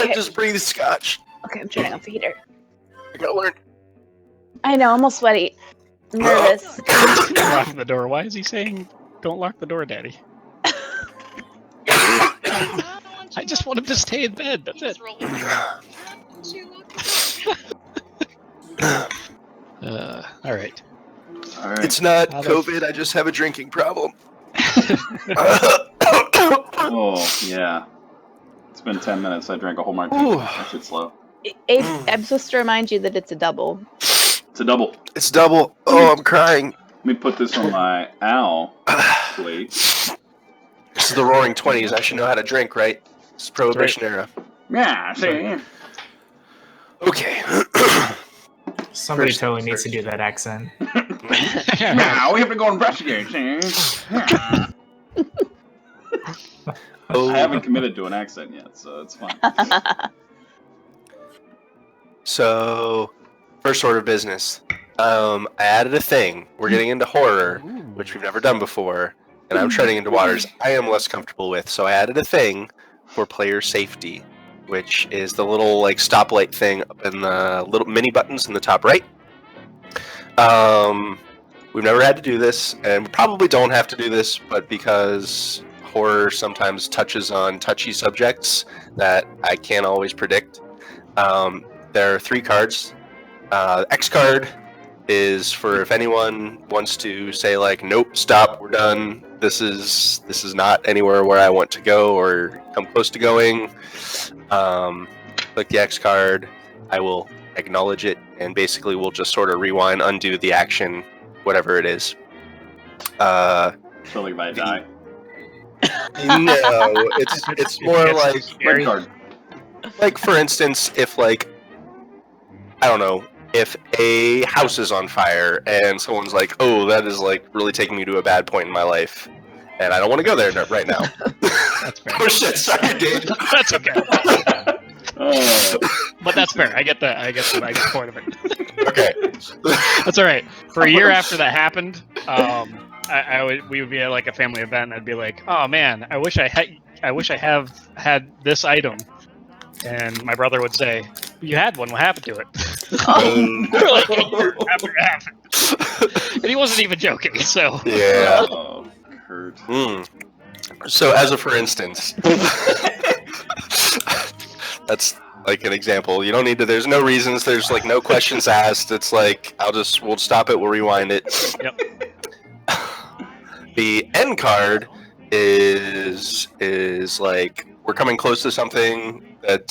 Okay. Just breathe scotch. Okay, I'm turning off the heater. I gotta learn. I know, I'm all sweaty. I'm nervous. Lock the door. Why is he saying, "Don't lock the door, Daddy"? I just want him to stay in bed. That's it. All right. It's not COVID. I just have a drinking problem. Oh, yeah. It's been 10 minutes. I drank a whole martini. That shit's slow. I'm supposed to remind you that it's a double. It's a double. It's double. Oh, I'm crying. Let me put this on my owl plate. This is the Roaring 20s. I should know how to drink, right? It's Prohibition era. Yeah, see? Okay. Somebody totally needs to do that accent. Now we have to go investigate. I haven't committed to an accent yet, so it's fine. So, first order of business. I added a thing. We're getting into horror, which we've never done before, and I'm treading into waters I am less comfortable with. So I added a thing for player safety, which is the little like stoplight thing up in the little mini buttons in the top right. We've never had to do this, and we probably don't have to do this, but because horror sometimes touches on touchy subjects that I can't always predict. There are 3 cards. X card is for if anyone wants to say like, nope, stop, we're done. This is not anywhere where I want to go or come close to going. Click the X card. I will acknowledge it, and basically we'll just sort of rewind, undo the action, whatever it is. So like if I die? No, it's more like Red card. Like for instance, if like I don't know, if a house is on fire and someone's like, "Oh, that is like really taking me to a bad point in my life," and I don't want to go there right now. That's fair. Oh shit! Sorry, Dave. That's okay. Oh. But that's fair. I get the point of it. Okay. That's all right. For a year after that happened, we would be at like a family event, and I'd be like, "Oh man, I wish I have had this item," and my brother would say, "You had one. What happened to it?" Like a year after it happened, and he wasn't even joking. So Yeah. Oh, hurt. So, as a for instance, that's like an example. You don't need to. There's no reasons. There's like no questions asked. It's like we'll stop it. We'll rewind it. Yep. The end card is like we're coming close to something that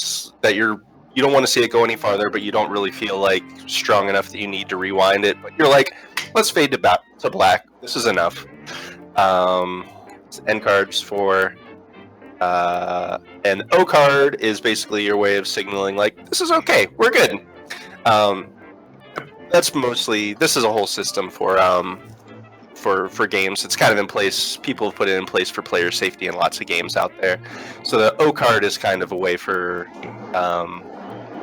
you don't want to see it go any farther, but you don't really feel like strong enough that you need to rewind it. But you're like, let's fade to black. This is enough. End cards for and O card is basically your way of signaling like this is okay, we're good. That's mostly this is a whole system for games. It's kind of in place. People have put it in place for player safety in lots of games out there. So the O card is kind of a way for,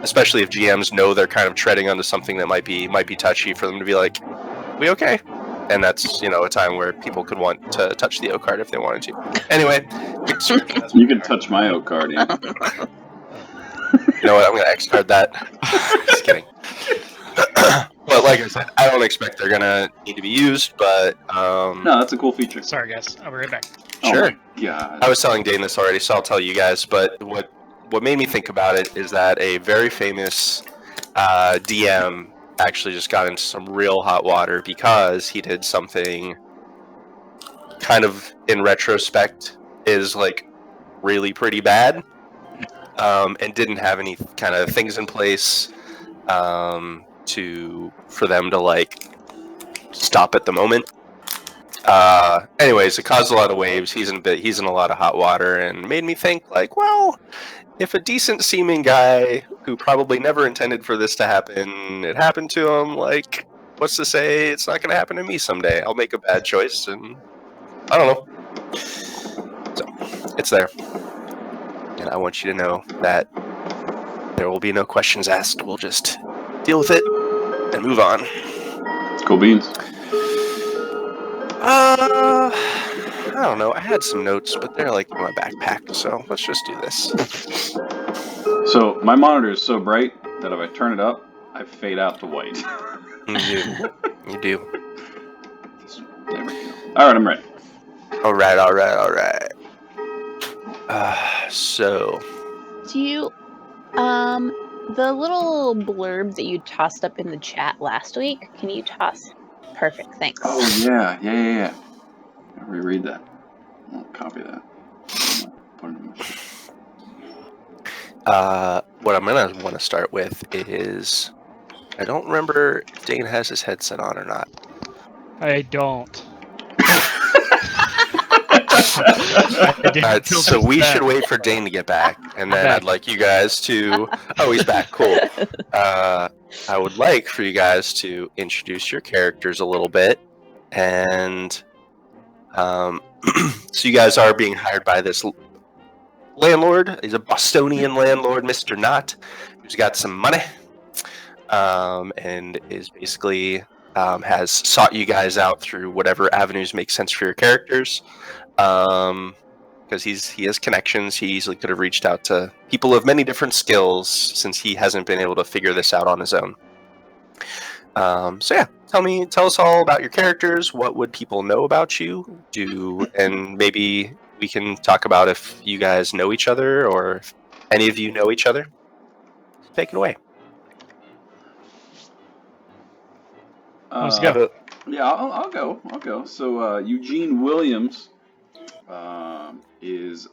especially if GMs know they're kind of treading onto something that might be touchy, for them to be like, "We okay?" And that's a time where people could want to touch the O card if they wanted to. Anyway, You can touch my O card. Yeah. you know what? I'm gonna X card that. Just kidding. But like I said, I don't expect they're gonna need to be used. But No, that's a cool feature. sorry, guys. I'll be right back. Sure. Oh my God. I was telling Dane this already, so I'll tell you guys. But what made me think about it is that a very famous DM actually just got into some real hot water because he did something kind of in retrospect is like really pretty bad, and didn't have any kind of things in place for them to like stop at the moment. Anyways, it caused a lot of waves. He's in a lot of hot water, and made me think like, well, if a decent seeming guy who probably never intended for this to happen, it happened to him, like, what's to say it's not going to happen to me someday? I'll make a bad choice, and I don't know. So, it's there. And I want you to know that there will be no questions asked. We'll just deal with it and move on. Cool beans. I don't know. I had some notes, but they're like in my backpack, so let's just do this. So My monitor is so bright that if I turn it up, I fade out to white. You do. You do. There we go. All right, I'm ready. All right. So. Do you, the little blurb that you tossed up in the chat last week, can you toss? Perfect, thanks. Oh, yeah. I'll reread that. I'll copy that. Put it in my sheet. What I'm gonna want to start with is, I don't remember if Dane has his headset on or not. I don't. Alright, so we should wait for Dane to get back, and then I'd like you guys to... Oh, he's back, cool. I would like for you guys to introduce your characters a little bit, and so you guys are being hired by this landlord. He's a Bostonian landlord, Mr. Knott, who's got some money, and is basically has sought you guys out through whatever avenues make sense for your characters. Because he has connections. He easily could have reached out to people of many different skills since he hasn't been able to figure this out on his own. So yeah, tell us all about your characters. What would people know about you? And maybe we can talk about if you guys know each other or if any of you know each other. Take it away. Let's go. Yeah, I'll go. So Eugene Williams is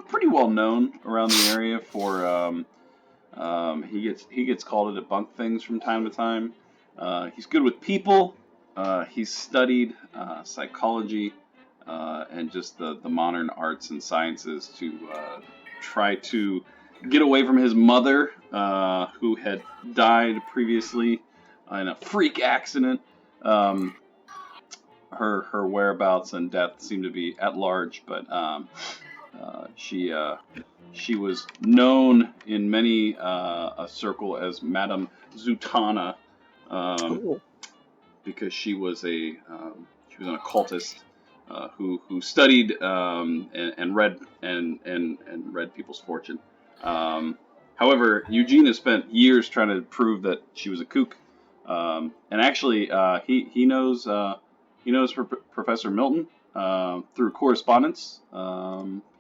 pretty well known around the area for he gets called to debunk things from time to time. He's good with people. He's studied psychology and just the modern arts and sciences to try to get away from his mother, who had died previously in a freak accident. Her whereabouts and death seem to be at large, but she was known in many a circle as Madame Zutana, because she was an occultist who studied and read people's fortune. However, Eugene has spent years trying to prove that she was a kook, and actually he knows Professor Milton through correspondence.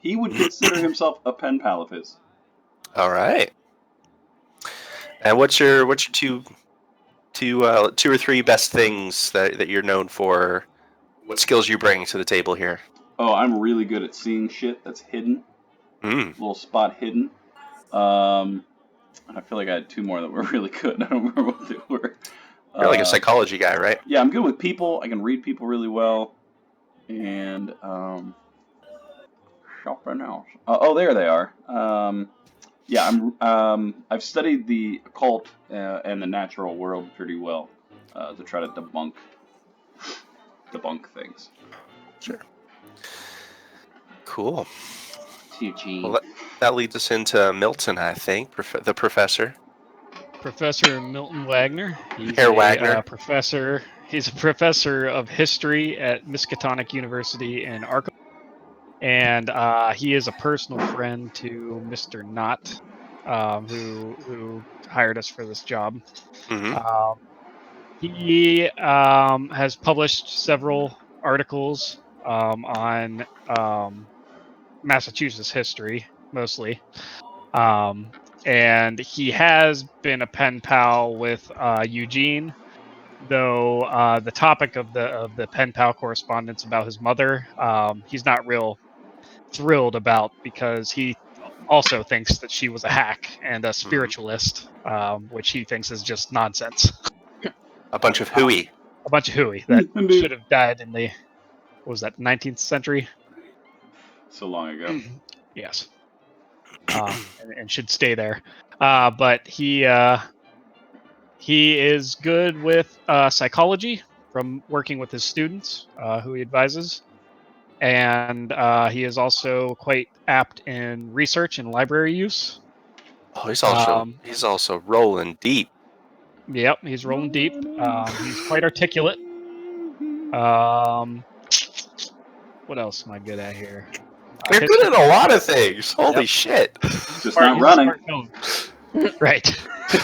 He would consider himself a pen pal of his. All right. And what's your two or three best things that you're known for? What skills you bring to the table here? Oh, I'm really good at seeing shit that's hidden. Little spot hidden. I feel like I had two more that were really good. I don't remember what they were. You're like a psychology guy, right? Yeah, I'm good with people. I can read people really well. And something else. Oh, there they are. Yeah, I've studied the occult and the natural world pretty well to try to debunk things. Sure. Cool. Eugene. Well, that leads us into Milton, I think, the professor. Professor Milton Wagner. He's Herr a Wagner. professor. He's a professor of history at Miskatonic University in Arkham, and he is a personal friend to Mr. Knott, who hired us for this job. Mm-hmm. He has published several articles on Massachusetts history, mostly. And he has been a pen pal with Eugene, though the topic of the pen pal correspondence about his mother, he's not real thrilled about, because he also thinks that she was a hack and a spiritualist, which he thinks is just nonsense. A bunch of hooey. A bunch of hooey that should have died in the, what was that, 19th century? So long ago. Yes. And should stay there. But he is good with psychology from working with his students, who he advises. And he is also quite apt in research and library use. Oh, he's also rolling deep. Yep, he's rolling deep. He's quite articulate. What else am I good at here? You're good at a lot of things. Holy shit. Just not running. Right.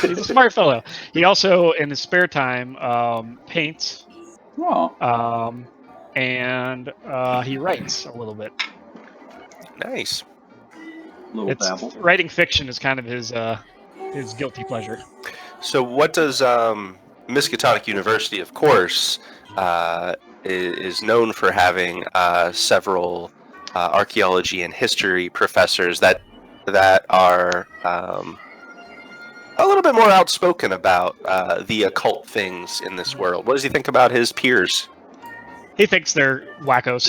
He's a smart fellow. He also, in his spare time, paints, Oh, and he writes a little bit. Nice. little It's dabble. writing fiction is kind of his guilty pleasure. So what does Miskatonic University, of course, is known for having several archaeology and history professors that are a little bit more outspoken about the occult things in this world. What does he think about his peers? He thinks they're wackos.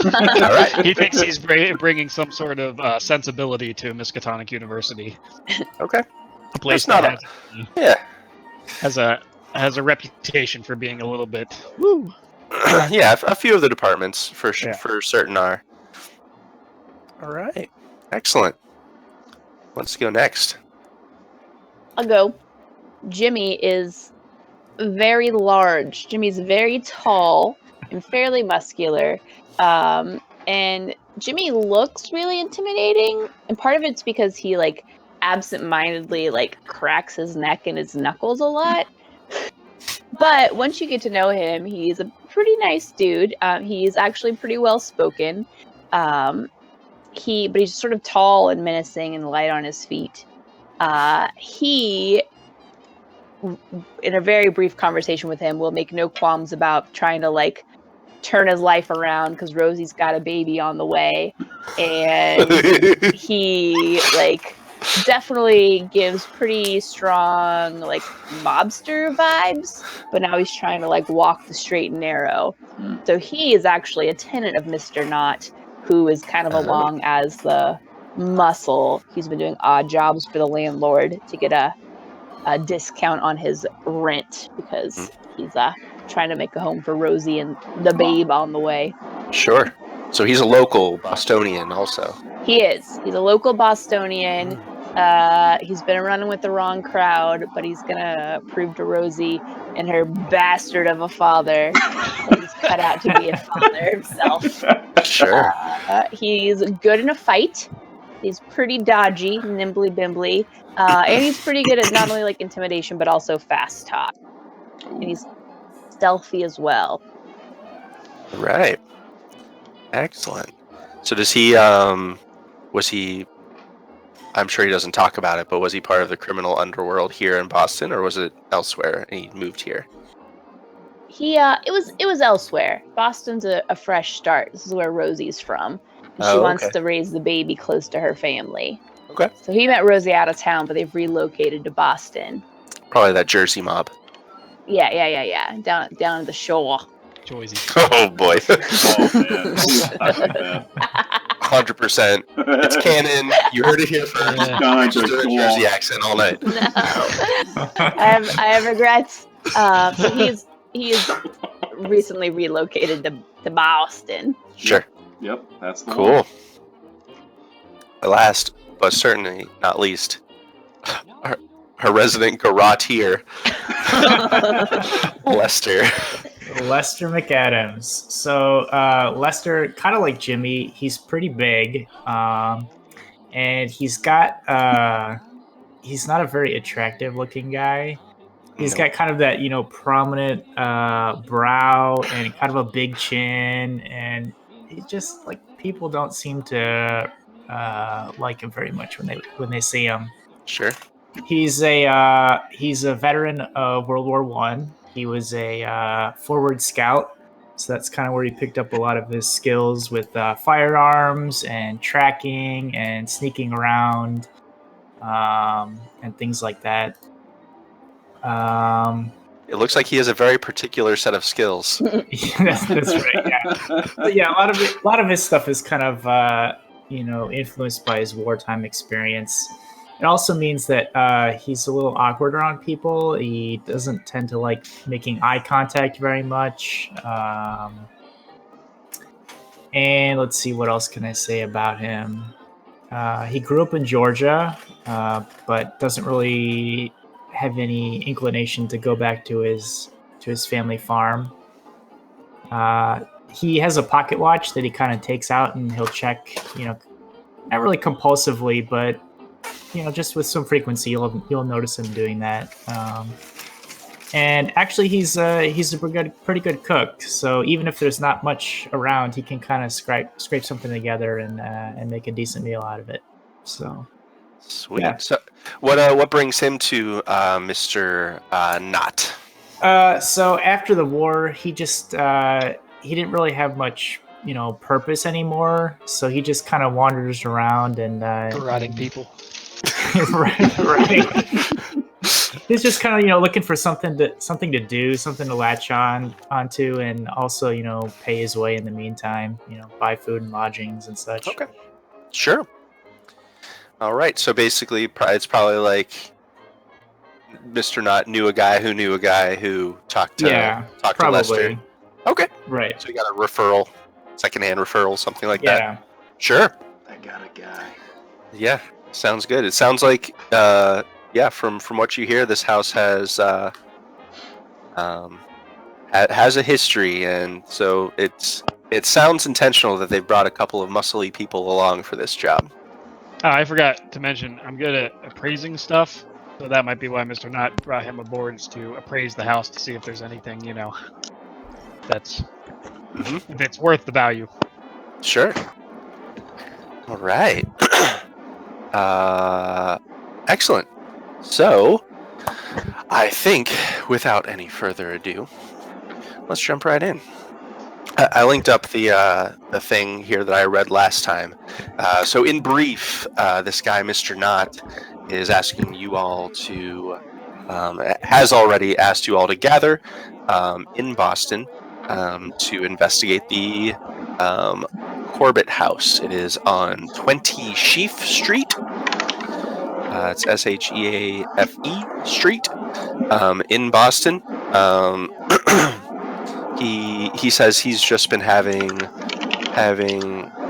All right. He thinks he's bringing some sort of sensibility to Miskatonic University. Okay. A place That's not that Yeah. has a reputation for being a little bit woo. Yeah, a few of the departments for Yeah. for certain are. All right. Excellent. Let's go next. I'll go. Jimmy is very large. Jimmy's very tall and fairly muscular. And Jimmy looks really intimidating. And part of it's because he like absentmindedly like cracks his neck and his knuckles a lot. But once you get to know him, he's a pretty nice dude. He's actually pretty well spoken. But he's sort of tall and menacing and light on his feet. He, in a very brief conversation with him, will make no qualms about trying to like turn his life around because Rosie's got a baby on the way, and he like definitely gives pretty strong like mobster vibes, but now he's trying to like walk the straight and narrow. So he is actually a tenant of Mr. Knott, who is kind of along as the muscle. He's been doing odd jobs for the landlord to get a discount on his rent because he's trying to make a home for Rosie and the babe on the way. Sure. So he's a local Bostonian also. He is. He's a local Bostonian. He's been running with the wrong crowd, but he's gonna prove to Rosie and her bastard of a father that he's cut out to be a father himself. Sure. He's good in a fight. He's pretty dodgy, nimbly bimbly, and he's pretty good at not only like intimidation but also fast talk. And he's stealthy as well. Right. Excellent. So does he was he I'm sure he doesn't talk about it, but was he part of the criminal underworld here in Boston, or was it elsewhere and he moved here? It was elsewhere. Boston's a fresh start. This is where Rosie's from. She wants to raise the baby close to her family. Okay. So he met Rosie out of town, but they've relocated to Boston. Probably that Jersey mob. Yeah. Down at the shore. Joyzy. Oh boy. Oh man. 100%. It's canon. You heard it here first. Yeah. Just doing a Jersey accent all night. No. I have regrets. So he is recently relocated to Boston. Sure. Yep, that's the Cool. one. Last, but certainly not least, her resident garrotier, Lester. Lester McAdams. So Lester, kind of like Jimmy, he's pretty big, and he's not a very attractive looking guy. He's got kind of that, prominent brow and kind of a big chin, and he just like people don't seem to like him very much when they see him. Sure. He's a veteran of World War One. He was a forward scout, so that's kind of where he picked up a lot of his skills with firearms and tracking and sneaking around and things like that. It looks like he has a very particular set of skills. That's right. Yeah, but yeah. A lot of his stuff is kind of influenced by his wartime experience. It also means that he's a little awkward around people. He doesn't tend to like making eye contact very much. And let's see, what else can I say about him? He grew up in Georgia, but doesn't really have any inclination to go back to his family farm. He has a pocket watch that he kind of takes out and he'll check, not really compulsively, but just with some frequency, you'll notice him doing that. And actually, he's a pretty good cook. So even if there's not much around, he can kind of scrape something together and make a decent meal out of it. So Sweet. Yeah. So, what brings him to Mr. Knott? So after the war, he just he didn't really have much purpose anymore. So he just kind of wanders around and Garroting people. right. He's just kind of looking for something to do, something to latch onto, and also pay his way in the meantime. Buy food and lodgings and such. Okay. Sure. All right. So basically, it's probably like Mr. Knott knew a guy who talked to probably. Lester. Okay. Right. So you got a referral, secondhand referral, something like Yeah. that. Sure. I got a guy. Yeah. Sounds good. It sounds like from what you hear, this house has a history, and so it sounds intentional that they've brought a couple of muscly people along for this job. Oh, I forgot to mention, I'm good at appraising stuff, so that might be why Mr. Knott brought him aboard, is to appraise the house to see if there's anything, that's if it's worth the value. Sure. All right. Excellent. So, I think, without any further ado, let's jump right in. I linked up the thing here that I read last time. So, in brief, this guy, Mr. Knott, is asking you all to, has already asked you all to gather in Boston to investigate the Corbitt House. It is on 20 Sheafe Street. It's Sheafe Street in Boston. He says he's just been having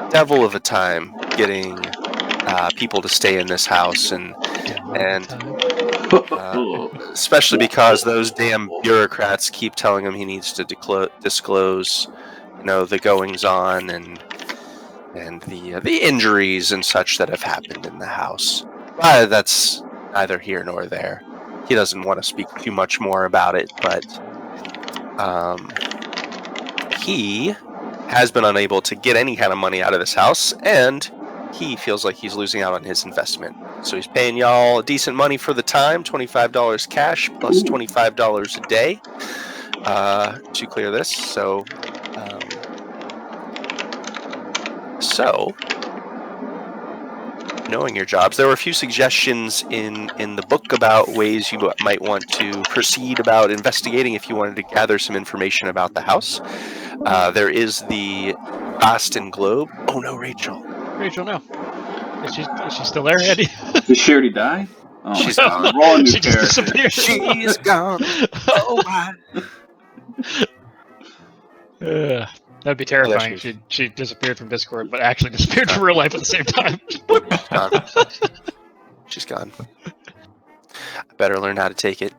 devil of a time getting people to stay in this house, and especially because those damn bureaucrats keep telling him he needs to disclose, the goings on and the injuries and such that have happened in the house. But that's neither here nor there. He doesn't want to speak too much more about it, but he has been unable to get any kind of money out of this house, and he feels like he's losing out on his investment. So he's paying y'all decent money for the time, $25 cash plus $25 a day to clear this. So knowing your jobs, there were a few suggestions in the book about ways you might want to proceed about investigating if you wanted to gather some information about the house. There is the Boston Globe. Oh no, Rachel, no. Is she still there, Eddie? Did she already die? Oh, She's gone. Roll a new She just character. disappeared. She's gone. Oh my. That'd be terrifying she if she disappeared from Discord, but actually disappeared from real life at the same time. She's gone. I better learn how to take it.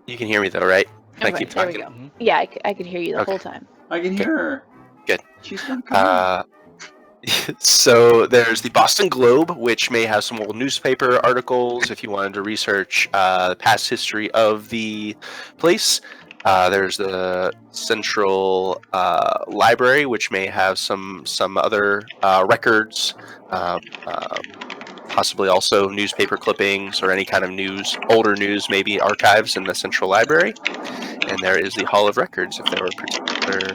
You can hear me though, right? Can I keep there we talking? go. Yeah, I could hear you the Okay. whole time. I can hear her. Good. She's gonna come. So there's the Boston Globe, which may have some old newspaper articles if you wanted to research the past history of the place. There's the Central Library, which may have some other records, possibly also newspaper clippings or any kind of news, older news, maybe archives in the Central Library. And there is the Hall of Records if there were particular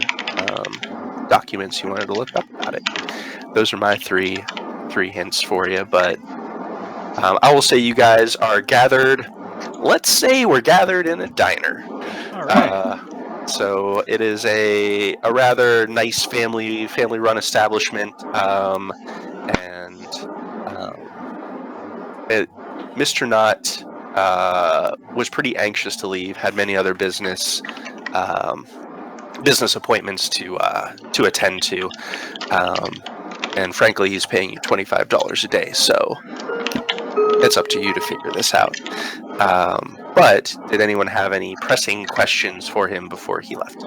documents you wanted to look up about it. Those are my three hints for you, but I will say you guys are gathered. Let's say we're gathered in a diner. All right. So it is a rather nice family run establishment, Mr. Knott was pretty anxious to leave. Had many other business appointments to attend to, and frankly, he's paying you $25 a day. So it's up to you to figure this out. But did anyone have any pressing questions for him before he left?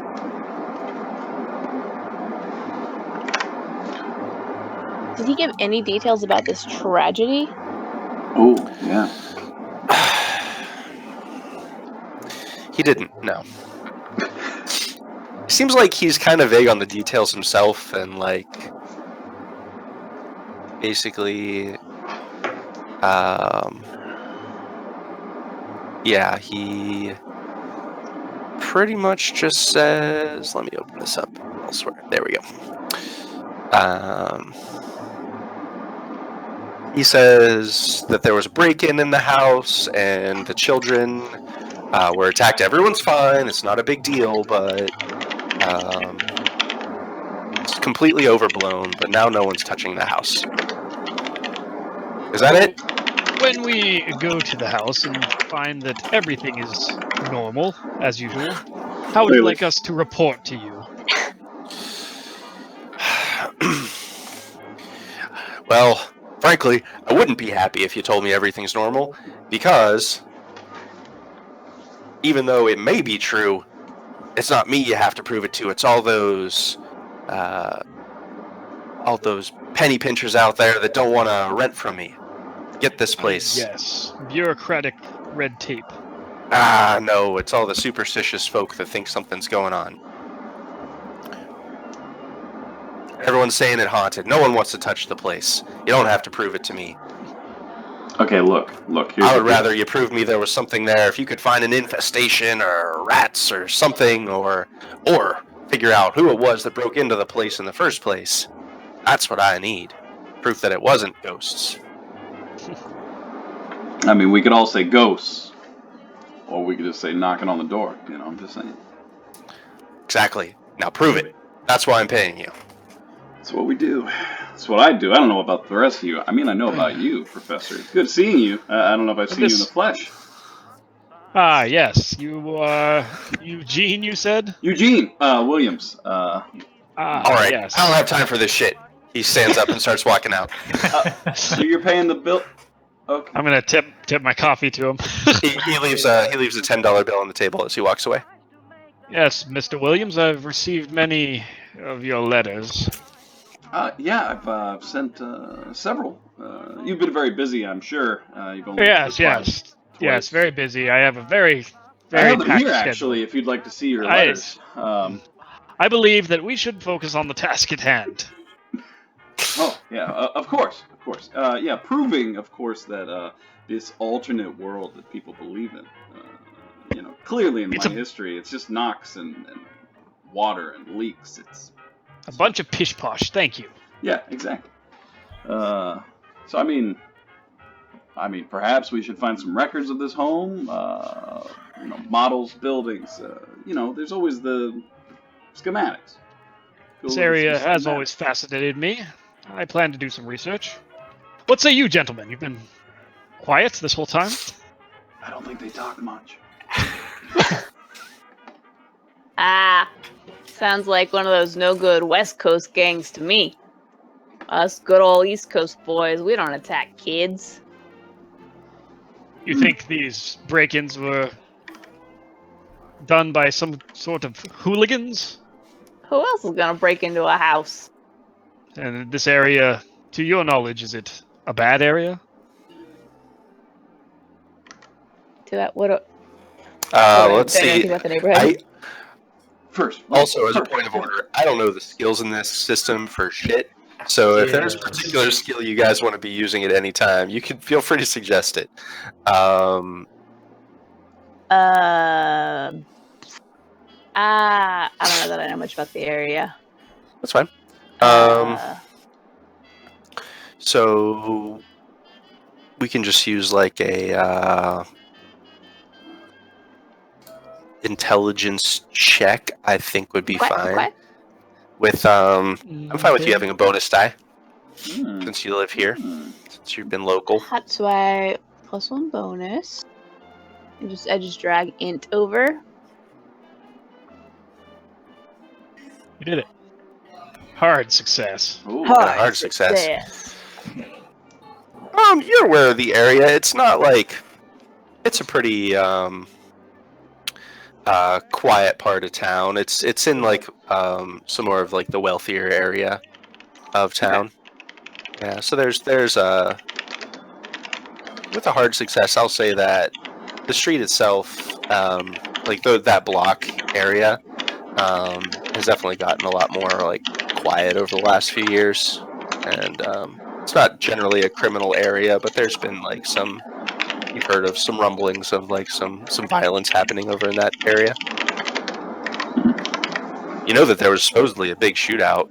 Did he give any details about this tragedy? Oh, yeah. He didn't, no. Seems like he's kind of vague on the details himself, and like basically, yeah, he pretty much just says, let me open this up elsewhere. There we go. He says that there was a break-in in the house, and the children were attacked. Everyone's fine. It's not a big deal, but it's completely overblown. But now no one's touching the house. Is that it? When we go to the house and find that everything is normal, as usual, how would you like us to report to you? Well, frankly, I wouldn't be happy if you told me everything's normal, because even though it may be true, it's not me you have to prove it to. It's all those penny pinchers out there that don't want to rent from me. Get this place. Yes, bureaucratic red tape. Ah, no, it's all the superstitious folk that think something's going on. Everyone's saying it haunted. No one wants to touch the place. You don't have to prove it to me. Okay, look. I would rather you prove me there was something there. If you could find an infestation or rats or something, or figure out who it was that broke into the place in the first place. That's what I need. Proof that it wasn't ghosts. I mean, we could all say ghosts, or we could just say knocking on the door. You know, I'm just saying. Exactly. Now prove it. That's why I'm paying you. That's what we do. That's what I do. I don't know about the rest of you. I mean, I know about you, Professor. It's good seeing you. I don't know if I've seen you in the flesh. Ah, yes. You, Eugene, you said? Eugene Williams. All right. Yes. I don't have time for this shit. He stands up and starts walking out. So you're paying the bill? Okay. I'm gonna tip my coffee to him. He leaves a $10 bill on the table as he walks away. Yes, Mr. Williams, I've received many of your letters. Yeah, I've sent several. You've been very busy, I'm sure. You've only Yes, very busy. I have a very I have them packed here, schedule. actually, if you'd like to see your letters. I believe that we should focus on the task at hand. Oh, yeah, of course. Yeah, proving, of course, that this alternate world that people believe in, clearly in my history, it's just knocks and water and leaks. It's a bunch of pish posh. Thank you. Yeah, exactly. So I mean, perhaps we should find some records of this home. Models, buildings. There's always the schematics. This area has always fascinated me. I plan to do some research. What say you, gentlemen? You've been quiet this whole time? I don't think they talk much. Sounds like one of those no-good West Coast gangs to me. Us good old East Coast boys, we don't attack kids. You think these break-ins were done by some sort of hooligans? Who else is gonna break into a house? And this area, to your knowledge, is it a bad area? Let's see. About the neighborhood? Also, as a point of order, I don't know the skills in this system for shit. So if there's a particular skill you guys want to be using at any time, you can feel free to suggest it. I don't know that I know much about the area. That's fine. So we can just use like a intelligence check. I think would be fine. What? With I'm fine with you having a bonus die since you live here, since you've been local. That's why +1 bonus. I just drag int over. You did it. Hard success. Ooh, hard success. You're aware of the area. It's not like it's a pretty quiet part of town. It's in like some more of like the wealthier area of town. Yeah, so there's with a hard success, I'll say that the street itself, like that block area, has definitely gotten a lot more like quiet over the last few years, and it's not generally a criminal area, but there's been like you've heard of some rumblings of like some violence happening over in that area. You know that there was supposedly a big shootout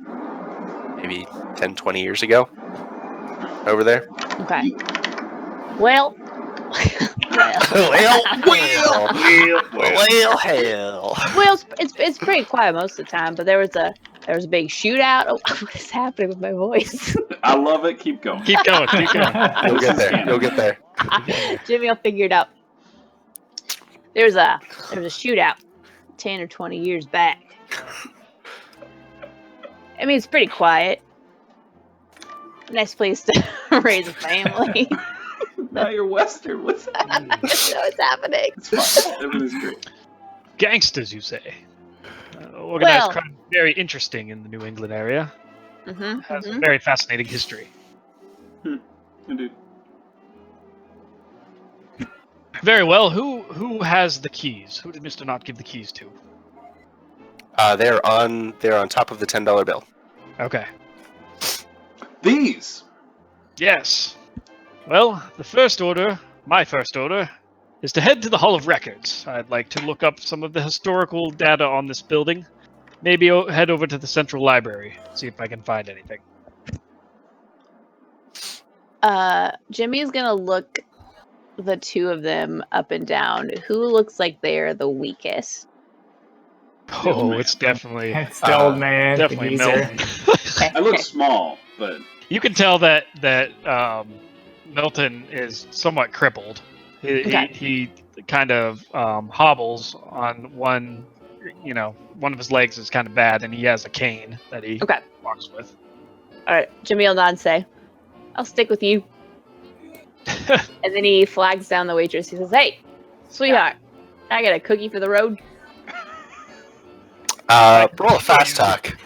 maybe 10, 20 years ago over there. Okay. Well. Hell. Well, it's pretty quiet most of the time, but there was a big shootout. Oh, what is happening with my voice? I love it. Keep going. Keep going. Keep going. You'll get there. You'll get there. Jimmy will figure it out. There was a shootout 10 or 20 years back. I mean, it's pretty quiet. Nice place to raise a family. Now you're Western. What's happening? What's happening? It's fine. Everything's great. Gangsters, you say? Organized crime, very interesting in the New England area. Has a very fascinating history. Indeed. Very well. Who has the keys? Who did Mr. Knott give the keys to? They're on top of the $10 bill. Okay. These. Yes. Well, my first order, is to head to the Hall of Records. I'd like to look up some of the historical data on this building. Maybe head over to the Central Library, see if I can find anything. Jimmy's gonna look the two of them up and down. Who looks like they're the weakest? Oh, it's definitely It's the old man. definitely the geezer. Milton. I look small, but You can tell that Milton is somewhat crippled. He kind of hobbles on one. One of his legs is kind of bad, and he has a cane that he walks with. All right, Jimmy will nod and say, "I'll stick with you." And then he flags down the waitress. He says, "Hey, sweetheart, I got a cookie for the road." Roll a fast talk.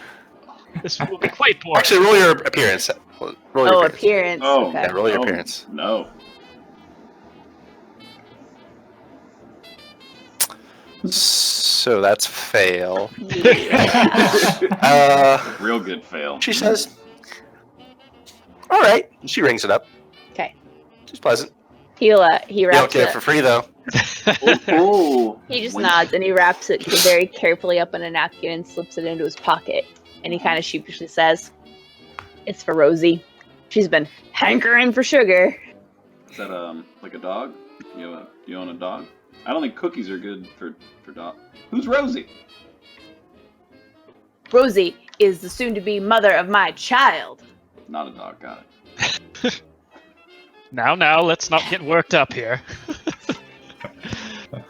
This will be quite boring. Actually, roll your appearance. Roll your Appearance. Oh, Okay. Yeah, roll your appearance. No. So that's fail. Yeah. Real good fail. She says, "All right." And she rings it up. Okay. She's pleasant. He You don't wraps get it it. for free though. Oh. He just nods and he wraps it very carefully up in a napkin and slips it into his pocket. And he kind of sheepishly says, "It's for Rosie. She's been hankering for sugar." Is that like a dog? You own a dog? I don't think cookies are good for dog. Who's Rosie? Rosie is the soon-to-be mother of my child. Not a dog. Got it. Now, let's not get worked up here.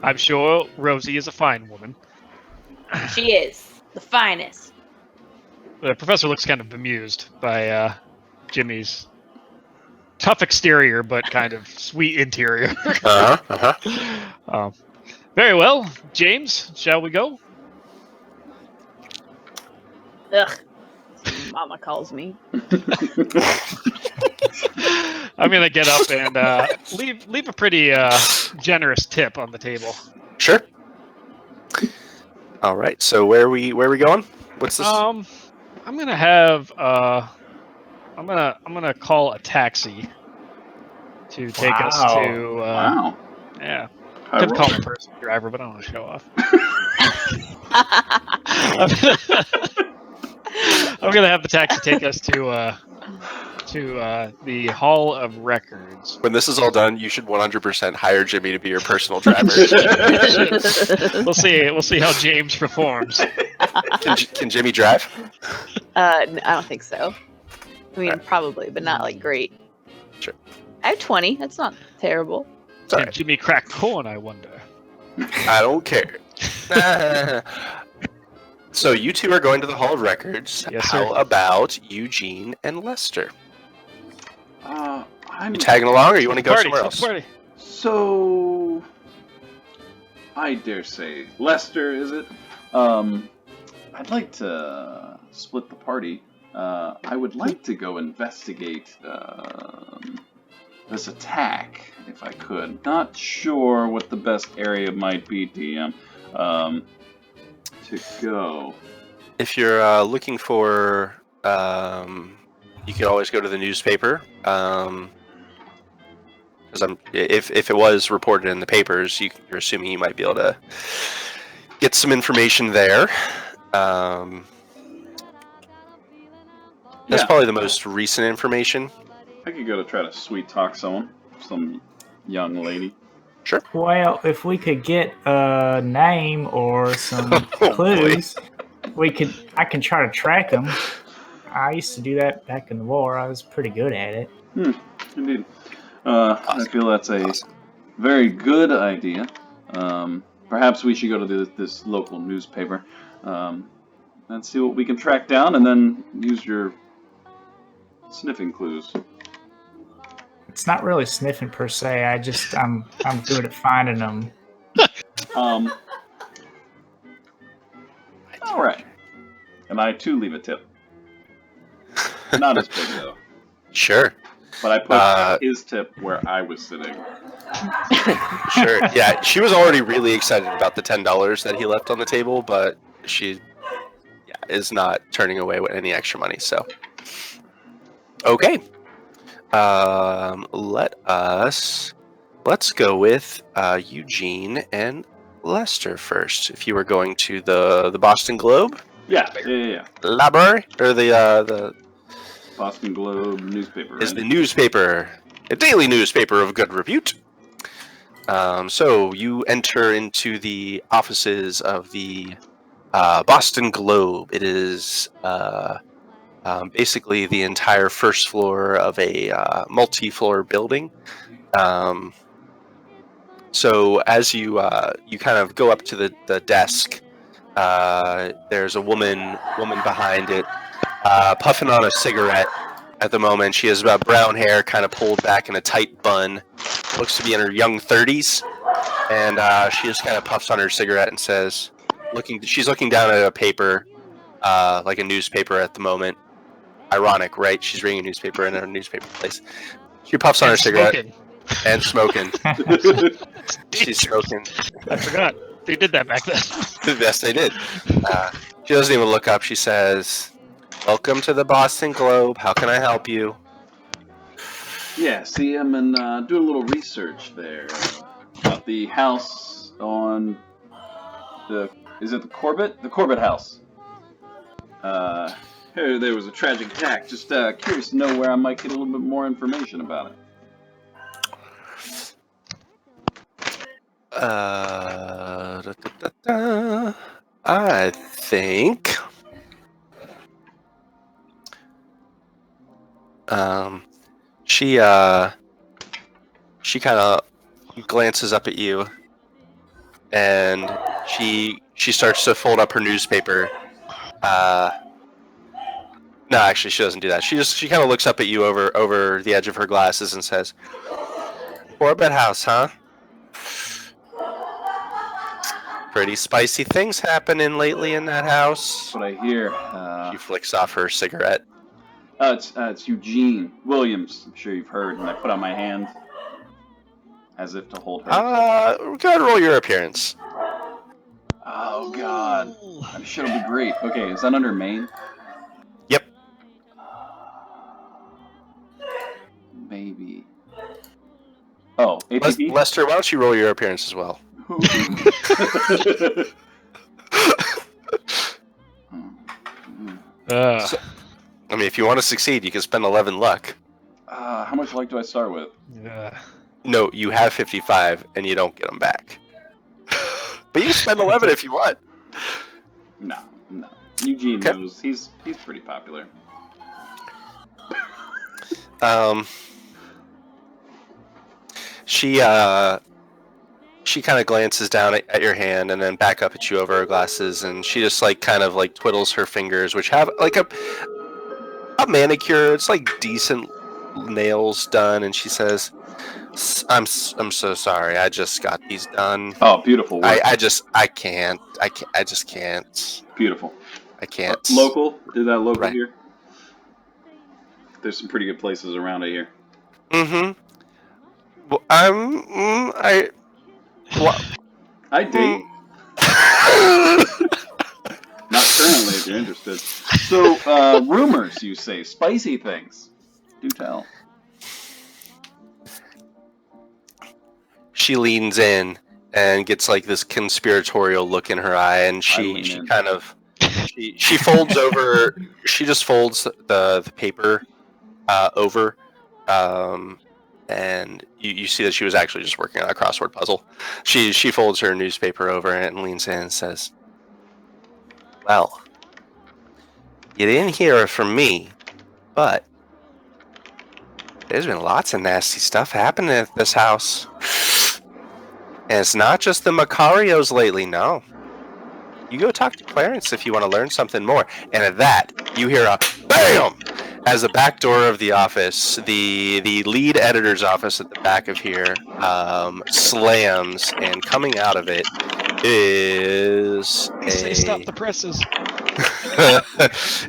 I'm sure Rosie is a fine woman. She is the finest. The professor looks kind of bemused by Jimmy's tough exterior, but kind of sweet interior. Very well, James, shall we go? Ugh. Mama calls me. I'm gonna get up and leave a pretty generous tip on the table. Sure. All right. So where are we going? What's this? I'm gonna have I'm gonna call a taxi to take us to Wow. yeah. High Could call roller. a person driver, but I don't want to show off. I'm gonna have the taxi take us to the Hall of Records. When this is all done, you should 100% hire Jimmy to be your personal driver. We'll see how James performs. Can Jimmy drive? I don't think so. I mean, probably, but not like great. Sure. I have 20. That's not terrible. Sorry. Can Jimmy crack corn, I wonder? I don't care. So you two are going to the Hall of Records. Yes, How sir. about Eugene and Lester? I'm You tagging along, or you want to go Party, somewhere let's else? party. So, I dare say, Lester, is it? I'd like to split the party I would like to go investigate this attack, if I could. Not sure what the best area might be, DM, to go. If you're looking for, you could always go to the newspaper. Because if it was reported in the papers, you're assuming you might be able to get some information there. That's probably the most recent information. I could go to try to sweet talk some young lady. Sure. Well, if we could get a name or some Oh, clues, I can try to track them. I used to do that back in the war. I was pretty good at it. Indeed. I feel that's a very good idea. Perhaps we should go to this local newspaper and see what we can track down, and then use your sniffing clues. It's not really sniffing per se. I'm good at finding them. All right. And I too leave a tip. Not as big though. Sure. But I put his tip where I was sitting. Sure. Yeah, she was already really excited about the $10 that he left on the table, but she is not turning away with any extra money. So, okay. Let's go with Eugene and Lester first. If you were going to the Boston Globe, Yeah. library, or the Boston Globe newspaper. is the newspaper, a daily newspaper of good repute. So you enter into the offices of the Boston Globe. It is basically the entire first floor of a multi-floor building. So as you kind of go up to the desk, there's a woman behind it, puffing on a cigarette at the moment. She has brown hair, kind of pulled back in a tight bun. Looks to be in her young 30s, and she just kind of puffs on her cigarette and says, she's looking down at a paper, like a newspaper at the moment. Ironic, right? She's reading a newspaper in a newspaper place. She puffs on her cigarette and smoking. She's smoking. I forgot. They did that back then. Yes, they did. She doesn't even look up. She says, "Welcome to the Boston Globe. How can I help you?" Yeah, see, I'm doing a little research there about the house on is it the Corbitt? The Corbitt House. There was a tragic attack. Just curious to know where I might get a little bit more information about it. I think she kind of glances up at you, and she starts to fold up her newspaper. No, actually, she doesn't do that. She kind of looks up at you over the edge of her glasses and says, "Corbitt House, huh? Pretty spicy things happening lately in that house." That's what I hear. She flicks off her cigarette. It's Eugene Williams. I'm sure you've heard. And I put out my hand as if to hold her. Go ahead and roll your appearance. Oh God, I'm sure it'll be great. Okay, is that under Maine? Yep. Maybe. Oh, APP? Lester, why don't you roll your appearance as well? So, I mean, if you want to succeed, you can spend 11 luck. How much luck do I start with? No, you have 55, and you don't get them back. But you can spend 11 if you want. No. Eugene knows he's pretty popular. She kind of glances down at your hand and then back up at you over her glasses, and she just kind of twiddles her fingers, which have a manicure. It's decent nails done, and she says, I'm so sorry. I just got these done. Oh, beautiful work. I just can't. I just can't. Beautiful. I can't. Local? Did that local Right. here? There's some pretty good places around here. Mm-hmm. Well, I date. Not currently, if you're interested. So, rumors, you say. Spicy things. Do tell. She leans in and gets like this conspiratorial look in her eye, and she folds over. She just folds the paper over, and you see that she was actually just working on a crossword puzzle. She folds her newspaper over and leans in and says, "Well, you didn't hear it from me, but there's been lots of nasty stuff happening at this house. And it's not just the Macarios lately, no. You go talk to Clarence if you want to learn something more." And at that, you hear a BAM! As the back door of the office, the lead editor's office at the back of here, slams, and coming out of it is Say stop the presses.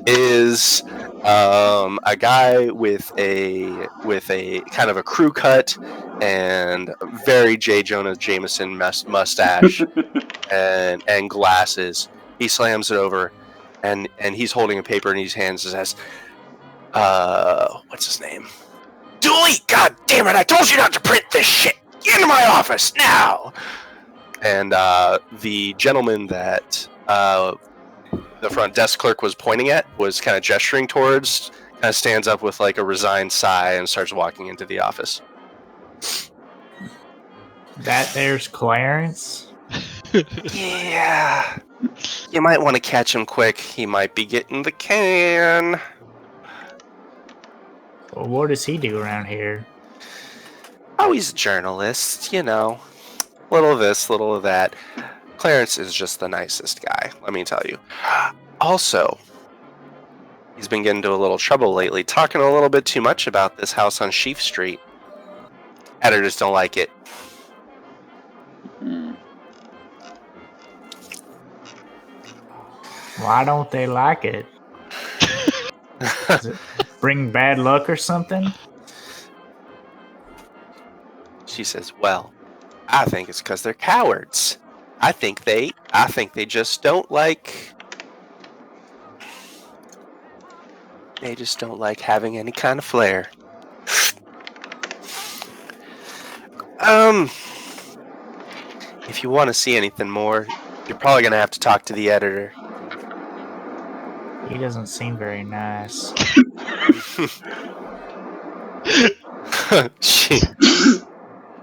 is a guy with a kind of a crew cut and very J. Jonah Jameson mustache and glasses. He slams it over, and he's holding a paper in his hands and says, what's his name? Dooley! God damn it! I told you not to print this shit! Get into my office now! And the gentleman that the front desk clerk was pointing at was kind of gesturing towards, kind of stands up with like a resigned sigh and starts walking into the office. That there's Clarence. Yeah. You might want to catch him quick. He might be getting the can. Well, what does he do around here? Oh, he's a journalist, you know. Little of this, little of that. Clarence is just the nicest guy, let me tell you. Also, he's been getting into a little trouble lately, talking a little bit too much about this house on Sheafe Street. Editors don't like it. Why don't they like it? Does it bring bad luck or something? She says, "Well, I think it's because they're cowards. I think they just don't like. They just don't like having any kind of flair." If you want to see anything more, you're probably gonna have to talk to the editor. He doesn't seem very nice.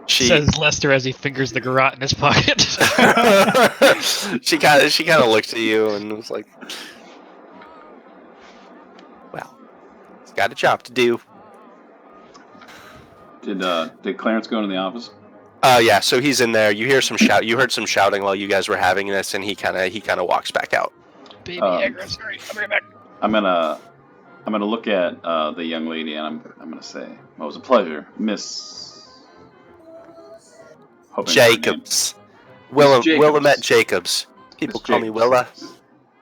She says Lester as he fingers the garrote in his pocket. she kind of looked at you and was like, "Well, he's got a job to do." Did Clarence go into the office? Yeah. So he's in there. You hear some shout. You heard some shouting while you guys were having this, and he kind of walks back out. Baby Agra, sorry, I'll be right back. I'm gonna look at the young lady, and I'm gonna say, "Well, it was a pleasure, Miss Jacobs. Willamette Jacobs. People call me Willa.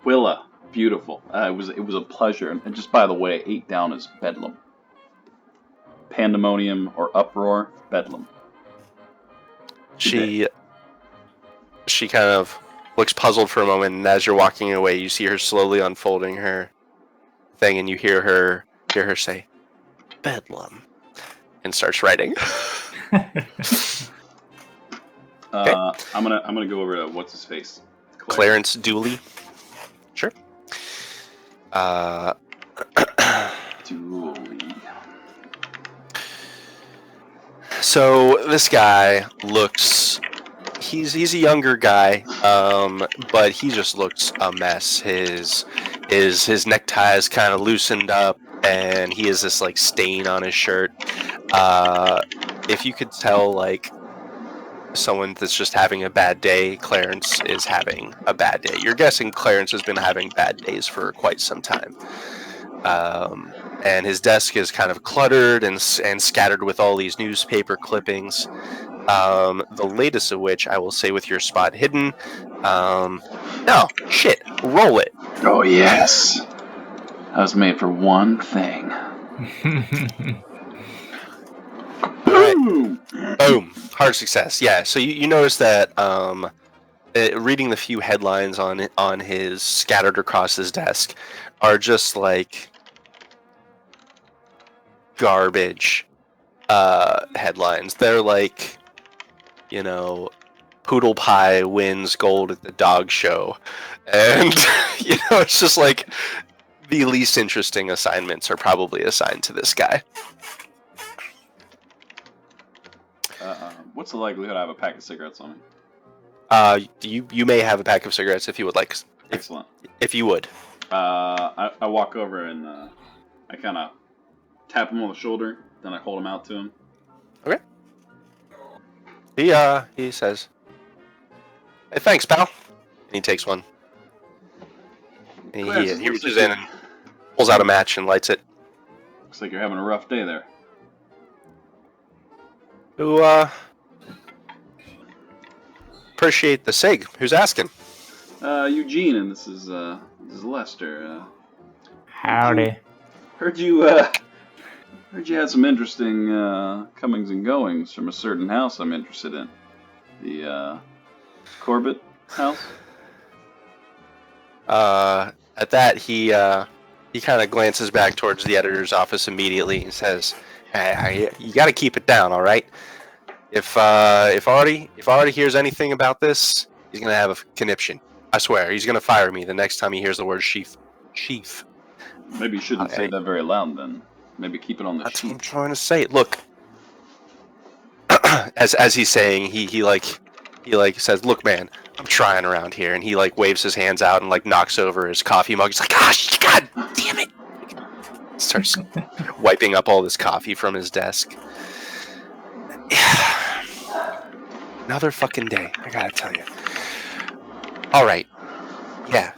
Willa, beautiful. It was a pleasure. And just by the way, 8 down is bedlam. Pandemonium or uproar, bedlam. She kind of looks puzzled for a moment, and as you're walking away, you see her slowly unfolding her thing, and you hear her say, "Bedlam," and starts writing. Okay. I'm gonna go over to what's his face. Clarence Dooley. Sure. Dooley. So this guy looks. He's a younger guy, but he just looks a mess. His necktie is kind of loosened up, and he has this like stain on his shirt. If you could tell, like, someone that's just having a bad day, Clarence is having a bad day. You're guessing Clarence has been having bad days for quite some time. And his desk is kind of cluttered and scattered with all these newspaper clippings. The latest of which I will say with your spot hidden. No, shit, roll it. Oh yes. I was made for one thing. Boom! Boom. Hard success. Yeah. So you notice that reading the few headlines on his scattered across his desk are just like garbage headlines. They're like, Poodle Pie wins gold at the dog show. And, it's just like the least interesting assignments are probably assigned to this guy. What's the likelihood I have a pack of cigarettes on me? You may have a pack of cigarettes if you would like. Excellent. If you would. I walk over and I kind of tap him on the shoulder, then I hold him out to him. Okay. He says, "Hey, thanks, pal." And he takes one. And he reaches in and pulls out a match and lights it. Looks like you're having a rough day there. Who appreciate the sig? Who's asking? Eugene, and this is Lester. Howdy. Heard you had some interesting comings and goings from a certain house I'm interested in. The Corbitt House. At that, he kind of glances back towards the editor's office immediately and says, "Hey, you got to keep it down, all right? If Artie hears anything about this, he's gonna have a conniption. I swear, he's gonna fire me the next time he hears the word Sheafe. Sheafe. Maybe you shouldn't say that very loud then. Maybe keep it on the That's sheet. what I'm trying to say. Look, as he's saying, he says, "Look, man, I'm trying around here," and he waves his hands out and knocks over his coffee mug. He's like, "Gosh, God damn it!" Starts wiping up all this coffee from his desk. Another fucking day, I gotta tell you. All right, yeah.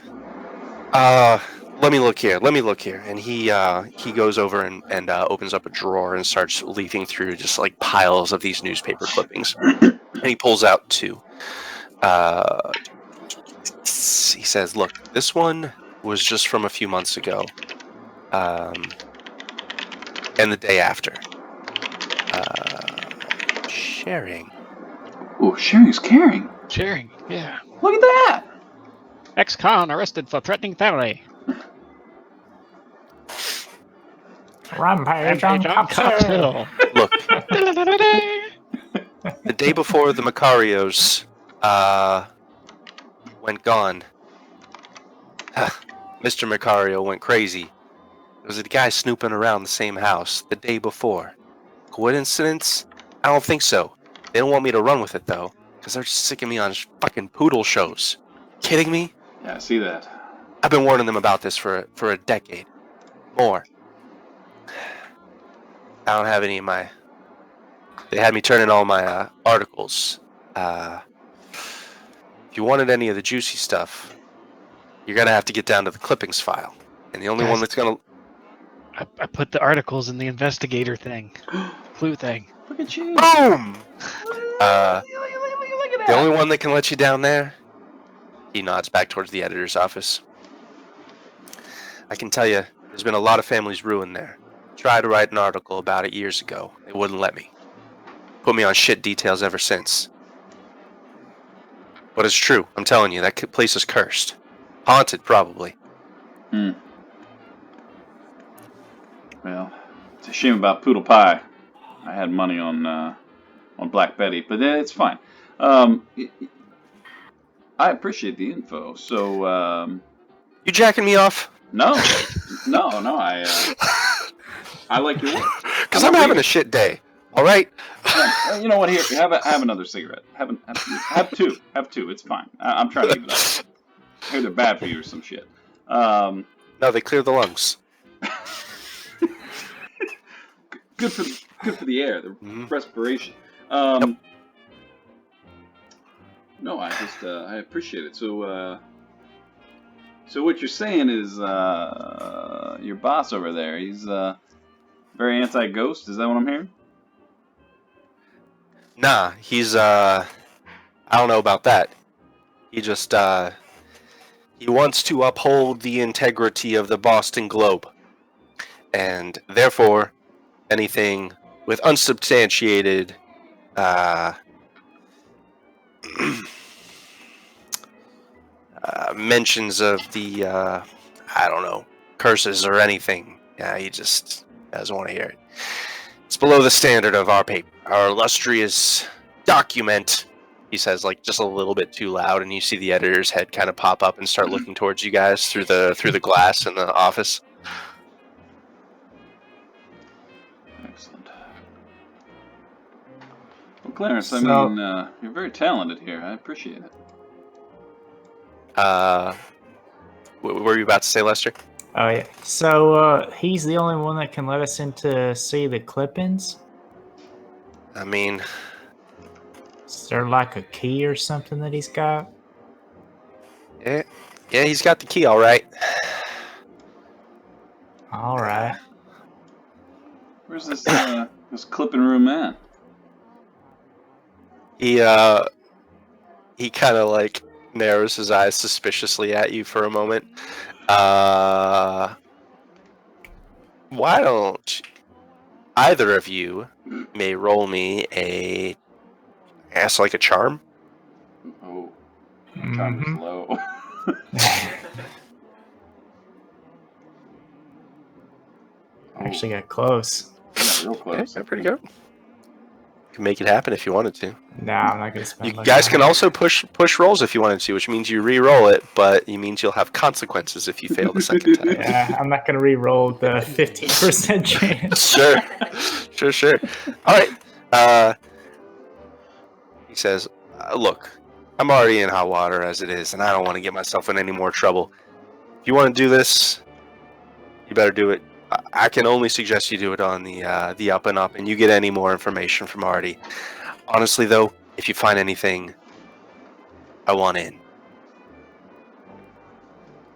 Let me look here. And he goes over and opens up a drawer and starts leafing through just piles of these newspaper clippings. And he pulls out two. He says, "Look, this one was just from a few months ago, and the day after. Sharing." Oh, sharing's caring. Sharing, yeah. Look at that. Ex-con arrested for threatening family. Rampage on cocktail. Look, the day before the Macarios went gone, Mr. Macario went crazy. There was a guy snooping around the same house the day before. Coincidence? I don't think so. They don't want me to run with it, though, because they're just sick of me on fucking poodle shows. Kidding me? Yeah, I see that. I've been warning them about this for a decade. More. I don't have any of my... They had me turn in all my articles. If you wanted any of the juicy stuff, you're going to have to get down to the clippings file. And the only one that's going to... I put the articles in the investigator thing. Clue thing. Look at you. Boom! Look at that. The only one that can let you down there... He nods back towards the editor's office. I can tell you, there's been a lot of families ruined there. Tried to write an article about it years ago. They wouldn't let me. Put me on shit details ever since. But it's true. I'm telling you, that place is cursed. Haunted, probably. Well, it's a shame about Poodle Pie. I had money on Black Betty, but it's fine. I appreciate the info. So, You jacking me off? no, I like your work. Because I'm having a shit day. All right. You know what? Here, have another cigarette. Have two. Have two. It's fine. I'm trying to leave it up. I hear they're bad for you or some shit. No, they clear the lungs. Good for the air, the respiration. Yep. No, I appreciate it. So what you're saying is your boss over there, he's very anti-ghost. Is that what I'm hearing? Nah, he's I don't know about that. He just he wants to uphold the integrity of the Boston Globe. and therefore anything with unsubstantiated mentions of the I don't know, curses or anything. Yeah, he just doesn't want to hear it. It's below the standard of our paper, our illustrious document. He says, like, just a little bit too loud, and you see the editor's head kind of pop up and start looking towards you guys through the glass in the office. Excellent. Well, Clarence, I So- mean, you're very talented here. I appreciate it. What were you about to say, Lester? Oh yeah. So he's the only one that can let us in to see the clippings. I mean, Is there like a key or something that he's got? yeah, he's got the key, all right. All right. Where's this this clipping room at? He kind of like narrows his eyes suspiciously at you for a moment. Why don't either of you may roll me a, I guess, like a charm? Oh, time is Mhm. low. Actually got close. Yeah, real Yeah, close. pretty good. You can make it happen if you wanted to. Nah, I'm not gonna spend. You much guys on can it. also push rolls if you wanted to, which means you re-roll it, but it means you'll have consequences if you fail the second time. Yeah, I'm not gonna re-roll the 15% chance. Sure. All right. He says, "Look, I'm already in hot water as it is, and I don't want to get myself in any more trouble. If you want to do this, you better do it. I can only suggest you do it on the up and up, and you get any more information from Artie. Honestly, though, if you find anything, I want in.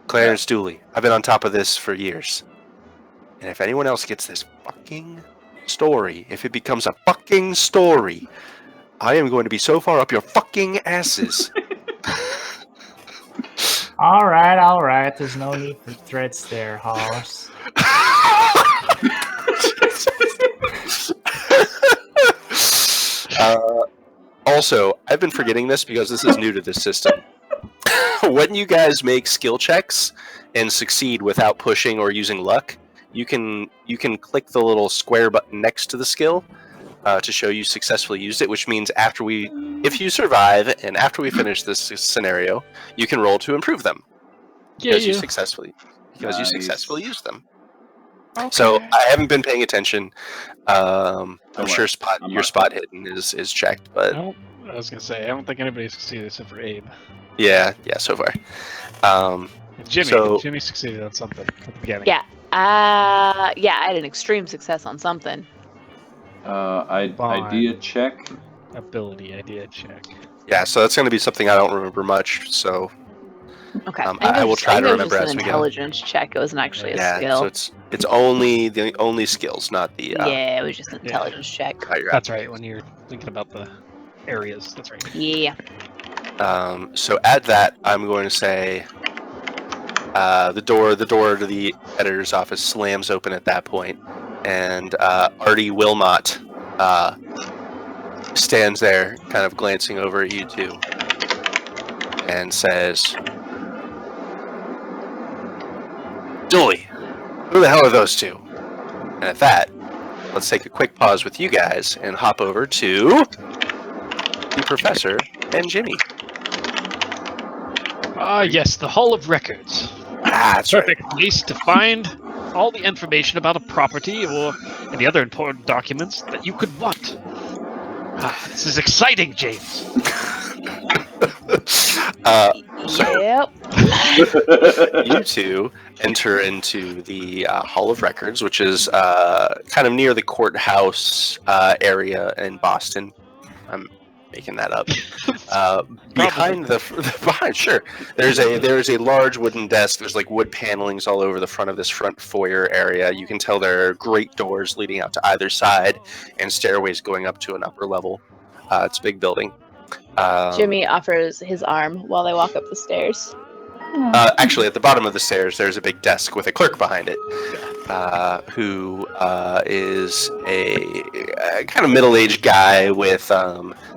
Clarence Dooley, I've been on top of this for years. And if anyone else gets this fucking story, if it becomes a fucking story, I am going to be so far up your fucking asses." All right. There's no need for threats there, Hoss. Also, I've been forgetting this because this is new to this system. When you guys make skill checks and succeed without pushing or using luck, you can click the little square button next to the skill to show you successfully used it, which means if you survive and after we finish this scenario, you can roll to improve them because you successfully used them. Okay. So I haven't been paying attention. I'm Don't sure worry. your spot hidden is checked, but I was gonna say I don't think anybody succeeded except for Abe. yeah, so far. Jimmy succeeded on something at the beginning. Yeah. I had an extreme success on something. Idea check. Ability idea check. Yeah, so that's going to be something I don't remember much. So Okay. I will try to remember as as an we go. intelligence check. It wasn't actually a yeah, skill. so it's only the only skills, not the. Yeah, it was just an intelligence check. how you're at. That's right. When you're thinking about the areas, that's right. Yeah. So at that, I'm going to say the door to the editor's office slams open at that point, and Artie Wilmot stands there, kind of glancing over at you two, and says, "Dooley, who the hell are those two?" And at that, let's take a quick pause with you guys and hop over to the professor and Jimmy. Yes, the Hall of Records. That's right. Perfect place to find all the information about a property or any other important documents that you could want. This is exciting, James. Yep. You two enter into the Hall of Records, which is kind of near the courthouse area in Boston. I'm making that up. Behind sure. There's a large wooden desk. There's like wood panelings all over the front of this front foyer area. You can tell there are great doors leading out to either side and stairways going up to an upper level. It's a big building. Jimmy offers his arm while they walk up the stairs. Actually, at the bottom of the stairs, there's a big desk with a clerk behind it. who is a kind of middle-aged guy with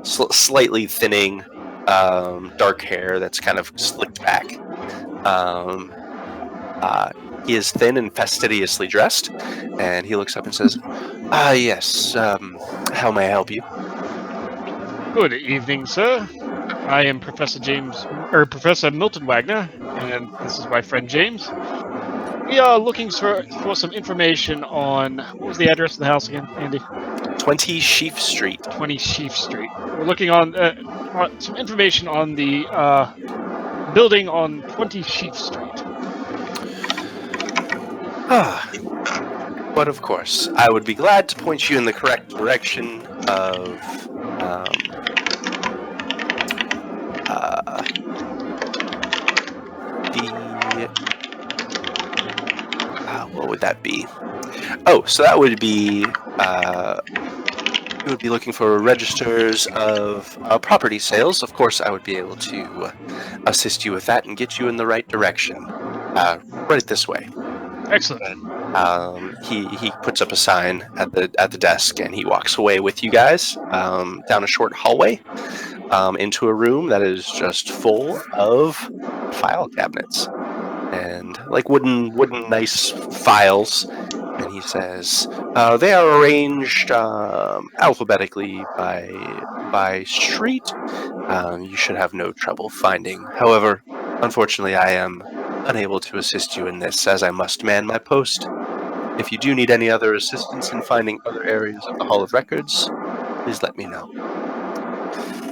slightly thinning dark hair that's kind of slicked back. He is thin and fastidiously dressed, and he looks up and says, yes, how may I help you? Good evening, sir. I am Professor Milton Wagner, and this is my friend James. We are looking for some information on, what was the address of the house again, Andy? 20 Sheafe Street. 20 Sheafe Street. We're looking on some information on the building on 20 Sheafe Street. But of course, I would be glad to point you in the correct direction of what would that be? Oh, so that would be you would be looking for registers of property sales. Of course, I would be able to assist you with that and get you in the right direction. Right this way. Excellent. He puts up a sign at the desk and he walks away with you guys down a short hallway into a room that is just full of file cabinets and like wooden nice files. And he says they are arranged alphabetically by street. You should have no trouble finding. However, unfortunately, I am unable to assist you in this, as I must man my post. If you do need any other assistance in finding other areas of the Hall of Records, please let me know.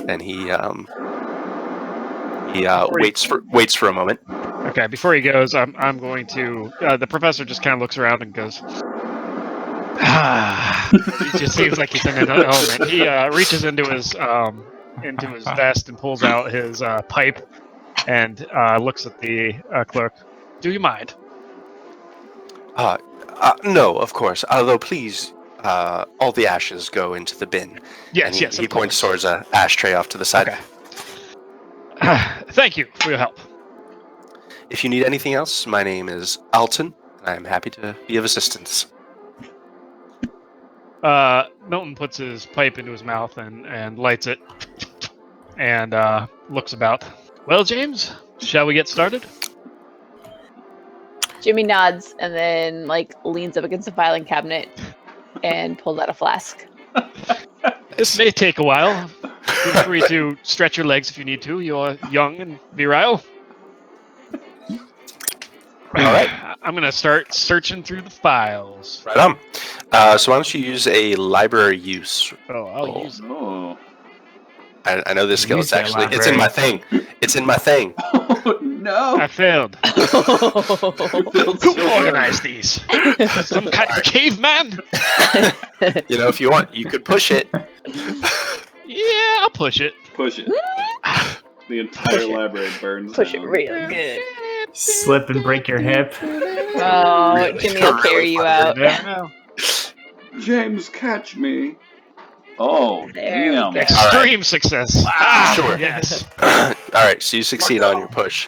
And he waits for a moment. Okay, before he goes, I'm going to. The professor just kind of looks around and goes. He just seems like he's in an element. He reaches into his vest and pulls out his pipe and looks at the clerk. Do you mind? No, of course. Although, please, all the ashes go into the bin. Yes, and he of course. points towards an ashtray off to the side. Okay. Thank you for your help. If you need anything else, my name is Alton, and I am happy to be of assistance. Milton puts his pipe into his mouth and lights it and looks about. Well, James, shall we get started? Jimmy nods and then leans up against the filing cabinet and pulls out a flask. This may take a while. Feel free to stretch your legs if you need to. You're young and virile. All right. I'm going to start searching through the files. Right on. So why don't you use a library use? Oh, I'll use it. Oh. I know this skill. Use It's that actually it's library. in my thing. It's in my thing. Oh no! I failed. Who organized these? Some kind of caveman? You know, if you want, you could push it. Yeah, I'll push it. Push it. The entire library burns Push it down. real good. Slip and break your hip. Oh, Really- Jimmy will carry you out. Yeah. James, catch me. Oh, There we damn. go. Extreme success. Ah, Sure. Yes. All right, so you succeed on your push.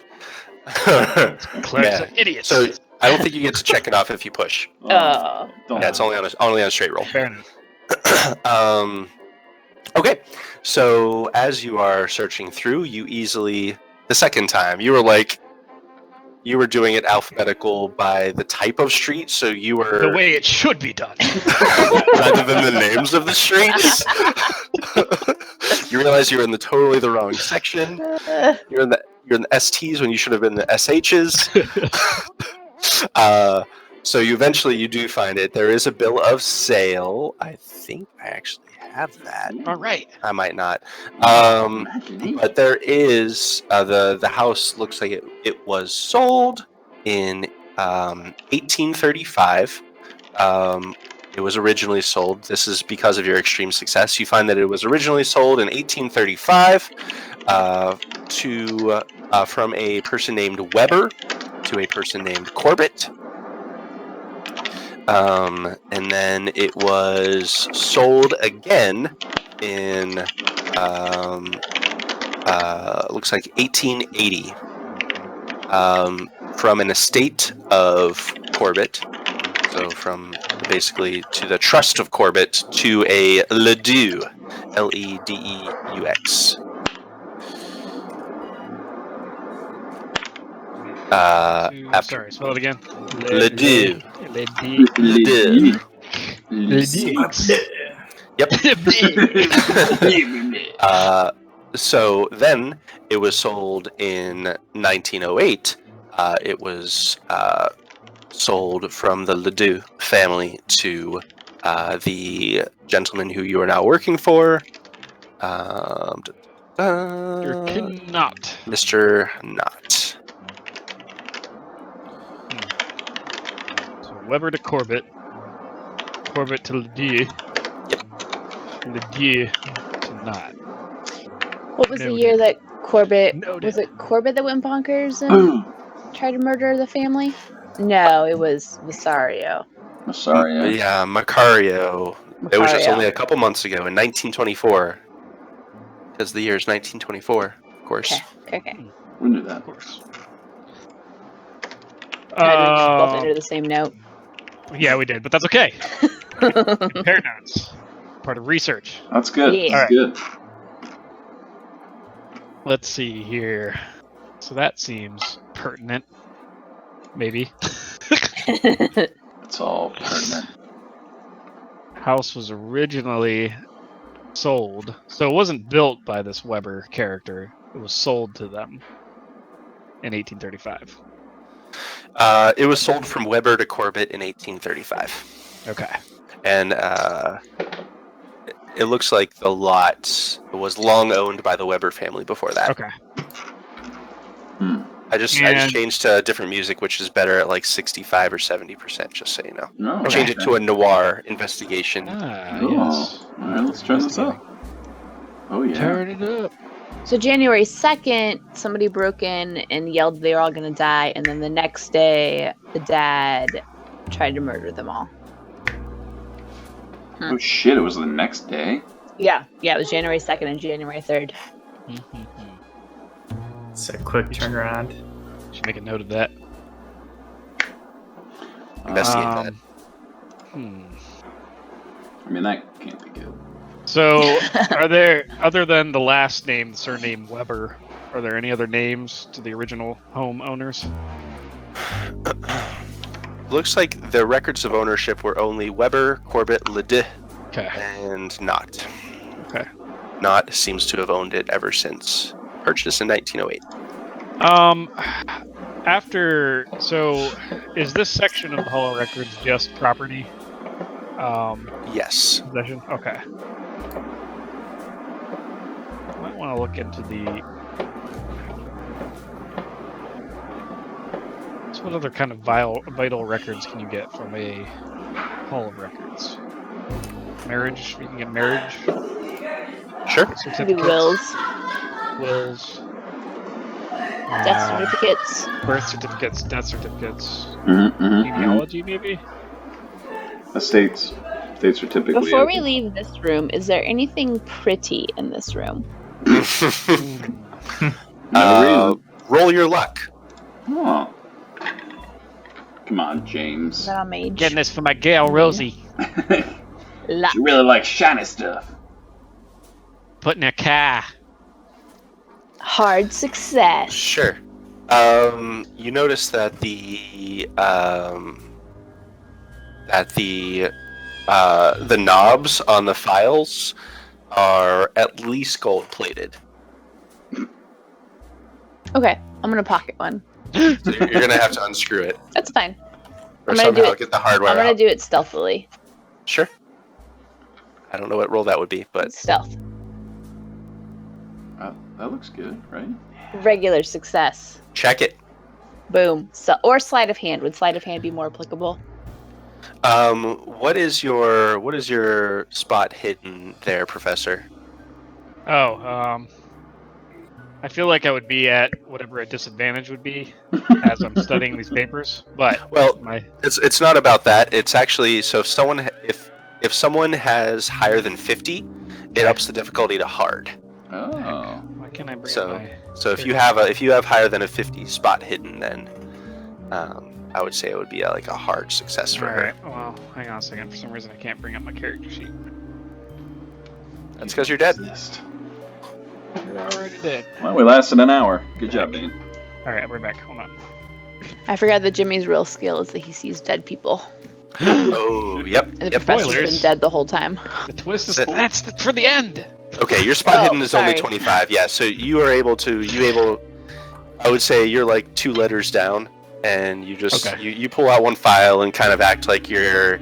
Clerks Yeah. are idiots. So I don't think you get to check it off if you push. Oh. Don't. Yeah, it's only on a straight roll. Fair enough. Okay, so as you are searching through, you easily the second time you were doing it alphabetical by the type of street, so you were The way it should be done. rather than the names of the streets. You realize you're in totally the wrong section. You're in the STs when you should have been the SHs. So you do find it. There is a bill of sale. I think I actually have that. All right. I might not. But there is the house looks like it was sold in 1835. It was originally sold. This is because of your extreme success. You find that it was originally sold in 1835 from a person named Weber to a person named Corbitt. And then it was sold again in looks like 1880 from an estate of Corbitt. So from basically to the trust of Corbitt to a Ledeux, Ledeux. Sorry, spell it again. Ledeux. Ledeux. Ledeux. Yep. So then it was sold in 1908. It was sold from the Ledeux family to the gentleman who you are now working for. Knot. Mr. Knot. So Weber to Corbitt. Corbitt to Ledeux. Ledeux to Knot. What was the Noted. year that Corbitt... Noted. Was it Corbitt that went bonkers and tried to murder the family? No, it was Vassario. Sorry. Yeah, Macario. It was just Macario. only a couple months ago in 1924. Because the year is 1924, of course. Okay. We knew that. Of course. Both under the same note. Yeah, we did, but that's okay. Compare notes. Part of research. That's good. Yeah. That's good. Let's see here. So that seems pertinent. Maybe. It's all pertinent. House was originally sold. So it wasn't built by this Weber character. It was sold to them in 1835. It was sold from Weber to Corbitt in 1835. Okay. And it looks like the lot was long owned by the Weber family before that. Okay. I just changed to different music, which is better at like 65 or 70%, just so you know. No, I changed it to a noir investigation. Ah, Oh. yes. All right, let's turn this up. Oh, yeah. Turn it up. So January 2nd, somebody broke in and yelled they were all going to die, and then the next day, the dad tried to murder them all. Oh, shit, it was the next day? Yeah, it was January 2nd and January 3rd. It's a quick turnaround. Should make a note of that. Investigate that. I mean, that can't be good. So, are there, other than the last name, the surname Weber, are there any other names to the original home owners? Looks like the records of ownership were only Weber, Corbitt, Ledeux, Okay. and Knot. Okay. Knot seems to have owned it ever since purchase in 1908. So is this section of the Hall of Records just property? Yes. Possession? Okay. Might want to look into the... So what other kind of vital records can you get from a Hall of Records? Marriage? You can get marriage? Sure. Maybe wills, Wills. death certificates. Birth certificates, death certificates. Mm-hmm. Genealogy, maybe? States are typically... Before we leave this room, is there anything pretty in this room? Roll your luck. Oh. Come on, James. Is that on mage? Getting this for my gal, Rosie. Luck. You really like shiny stuff. Put in a car. Hard success. Sure. You notice that the knobs on the files are at least gold plated. Okay, I'm gonna pocket one. So you're gonna have to unscrew it, That's fine. or I'm gonna do somehow it. get the hardware I'm gonna out. do it stealthily. Sure. I don't know what roll that would be, but Stealth. That looks good, right? Regular success. check it. Boom. So, or sleight of hand. Would sleight of hand be more applicable? What is your spot hidden there, Professor? Oh, I feel like I would be at whatever a disadvantage would be as I'm studying these papers, but Well, my it's not about that. It's actually so if someone has higher than 50, it ups the difficulty to hard. Oh. why can't I bring So my if you have higher than a 50 spot hidden, then I would say it would be like a hard success for her. Alright, well, hang on a second. For some reason, I can't bring up my character sheet. That's because you're dead. You're already dead. Well, we lasted an hour. Good job, Dean. Alright, we're back. Hold on. I forgot that Jimmy's real skill is that he sees dead people. Oh, yep. And the Yep. professor's Spoilers. been dead the whole time. The twist is That's that's for the end. Okay, your spot Oh, hidden is only sorry. 25. Yeah, so you are able to. I would say you're like 2 letters down, and you just Okay. you pull out one file and kind of act like you're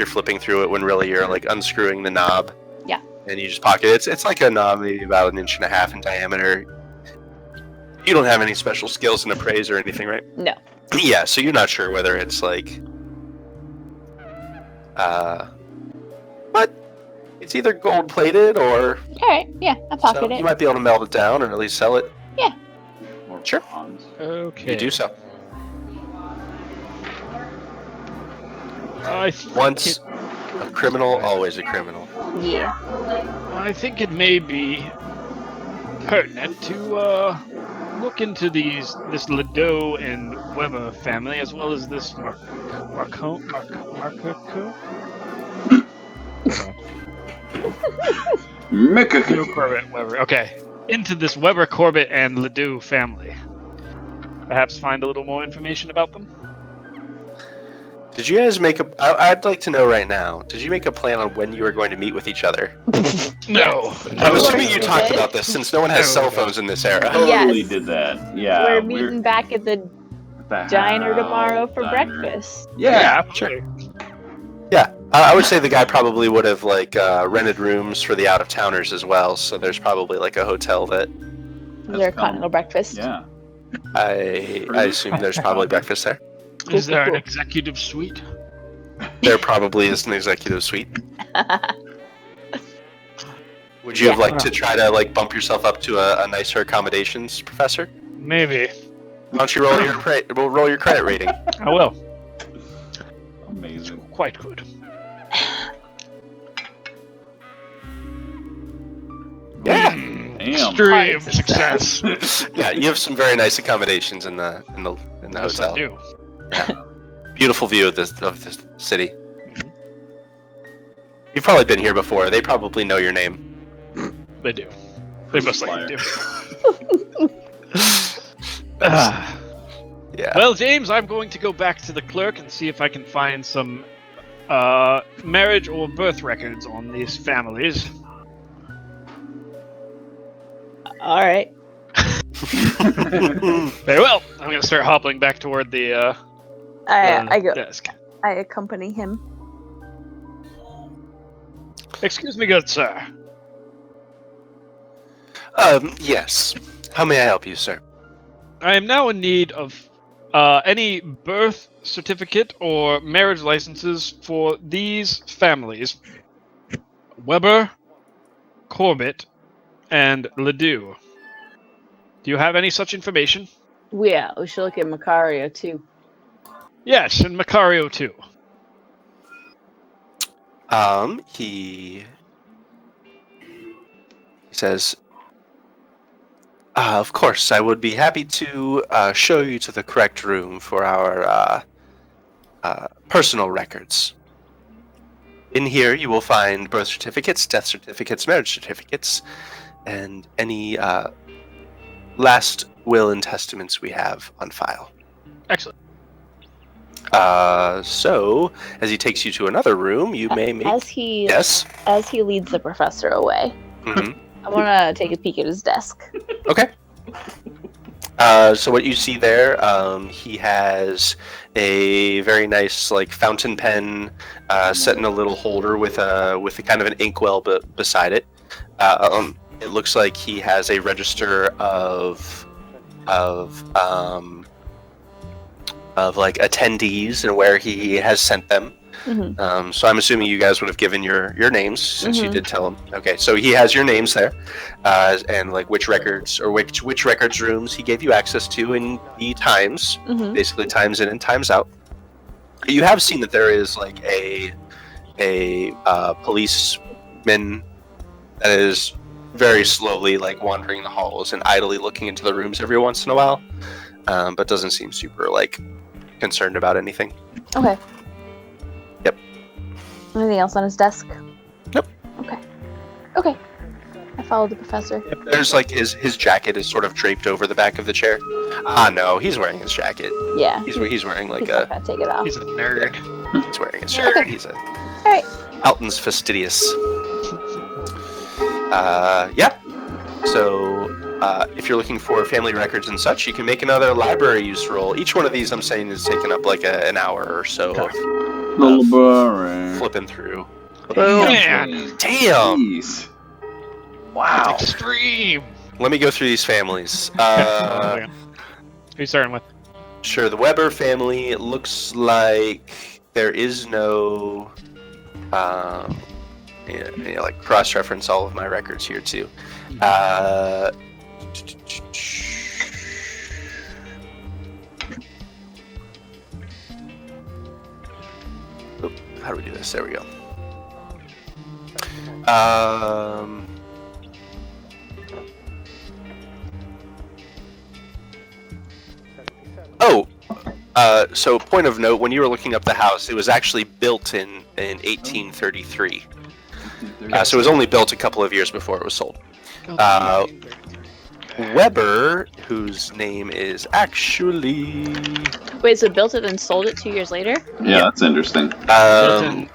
flipping through it when really you're like unscrewing the knob. Yeah. And you just pocket it. It's like a knob maybe about 1.5 inches in diameter. You don't have any special skills in appraise or anything, right? No. Yeah, so you're not sure whether it's like but it's either gold plated or Alright, yeah, I'll pocket so it. you might be able to melt it down or at least sell it. More Sure. bronze. Okay. You do so. I think Once a criminal, always a criminal. Yeah. I think it may be pertinent to look into this Ledoux and Weber family as well as this Marco. Mickey. Corbett Weber. Okay, into this Weber, Corbitt, and Ledoux family. Perhaps find a little more information about them. Did you guys make I'd like to know right now. Did you make a plan on when you were going to meet with each other? No. I'm Of assuming course you we talked did. about this since no one has cell phones in this era. Totally Yes. did that. Yeah. We're meeting back at the diner tomorrow for diner. breakfast. Yeah. Sure. Yeah, I would say the guy probably would have like rented rooms for the out of towners as well. So there's probably like a hotel that Is there a continental breakfast? Yeah. I assume there's probably breakfast there. Is there an executive suite? There probably is an executive suite. Would you have Yeah. liked to try to like bump yourself up to a nicer accommodations, Professor? Maybe. Why don't you roll your credit rating? I will. Amazing. Quite good. Yeah. Damn. Extreme Quite success. Yeah, you have some very nice accommodations in the Yes, I hotel. do. Beautiful view of this city. You've probably been here before. They probably know your name. They do. They most likely do. Yeah. Well, James, I'm going to go back to the clerk and see if I can find some marriage or birth records on these families. Alright. Very well. I'm going to start hopping back toward the I go. desk. I accompany him. Excuse me, good sir. Yes. How may I help you, sir? I am now in need of any birth certificate or marriage licenses for these families: Weber, Corbitt, and Ledoux. Do you have any such information? Yeah, we should look at Macario too. Yes, and Macario too. He says, of course, I would be happy to show you to the correct room for our personal records. In here, you will find birth certificates, death certificates, marriage certificates, and any last will and testaments we have on file. Excellent. So, as he takes you to another room, you may make... As he leads the professor away, Mhm. I want to take a peek at his desk. Okay. So what you see there, he has a very nice like fountain pen set in a little holder with a kind of an inkwell beside it. It looks like he has a register of like attendees and where he has sent them. Mm-hmm. So I'm assuming you guys would have given your names since you Mhm. did tell him. Okay, so he has your names there, and like which records or which records rooms he gave you access to in the times, Mm-hmm. basically times in and times out. You have seen that there is like a policeman that is very slowly like wandering the halls and idly looking into the rooms every once in a while, but doesn't seem super like concerned about anything. Okay. Yep. Anything else on his desk? Nope. Okay. I followed the professor. There's like his jacket is sort of draped over the back of the chair. Ah, no, he's wearing his jacket. Yeah. He's wearing like He's not gonna take it off. He's a nerd. He's wearing his jacket. Okay. He's a Alright. Alton's fastidious. Yeah. So, if you're looking for family records and such, you can make another library use roll. Each one of these, I'm saying, is taking up like an hour or so of flipping through. Man, Damn! Jeez. Wow. extreme. Let me go through these families. Who are you starting with? Sure, the Weber family looks like there is no... like cross-reference all of my records here too. How do we do this? There we go. So point of note, when you were looking up the house, it was actually built in 1833. So it was only built a couple of years before it was sold. Weber, whose name is actually... Wait, so built it and sold it 2 years later? Yeah, that's interesting. Built in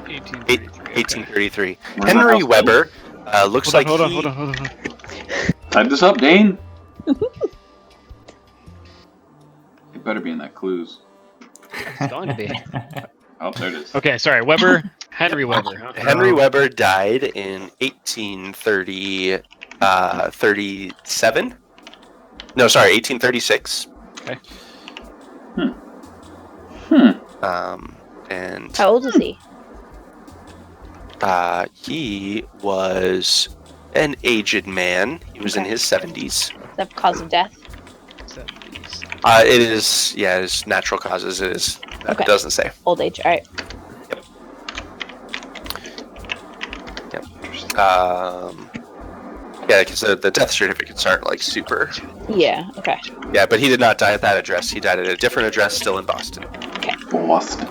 1833. Henry Weber looks like Hold on. Type this up, Dane. It better be in that clues. It's going to be. Oh, there it is. Okay, sorry. Henry Weber. Huh? Henry Weber died in 1837. No, sorry, 1836. Okay. And How old is he? he was an aged man. He was in his 70s. Is that cause of death? It is, yeah, it's natural causes. It is. Okay. It doesn't say. Old age. Alright. Yep. Yeah, because the death certificates aren't like super. Yeah, okay. Yeah, but he did not die at that address. He died at a different address, still in Boston. Boston.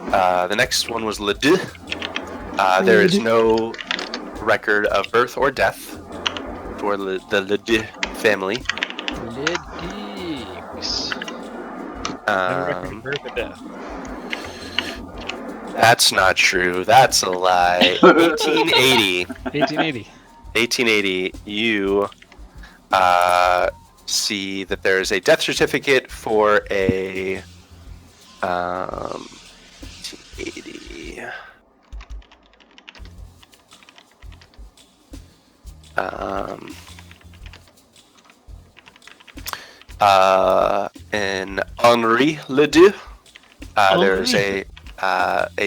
The next one was Ledoux. There is no record of birth or death for the Ledoux family. That's not true. That's a lie. 1880. 1880. You see that there is a death certificate for a 1880. And Henri Ledoux. There is a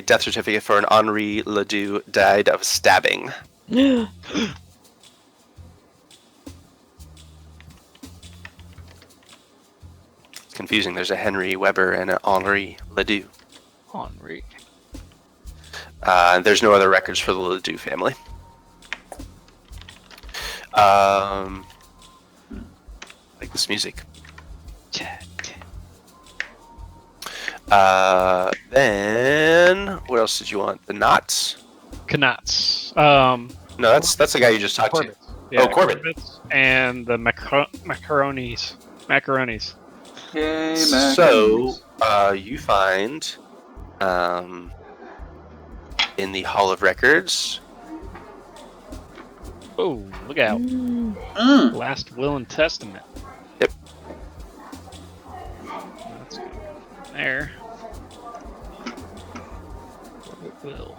death certificate for an Henri Ledoux died of stabbing. It's confusing. There's a Henry Weber and an Henri Ledoux. Henri. There's no other records for the Ledoux family. Like this music. Then what else did you want? The Knots? Knotts. No, that's the guy you just talked to. Yeah, Oh, Corbitt. And the macaronis. Hey, So, you find in the Hall of Records. Oh, look out. Mm. Last Will and Testament. Yep. That's good. There. Will.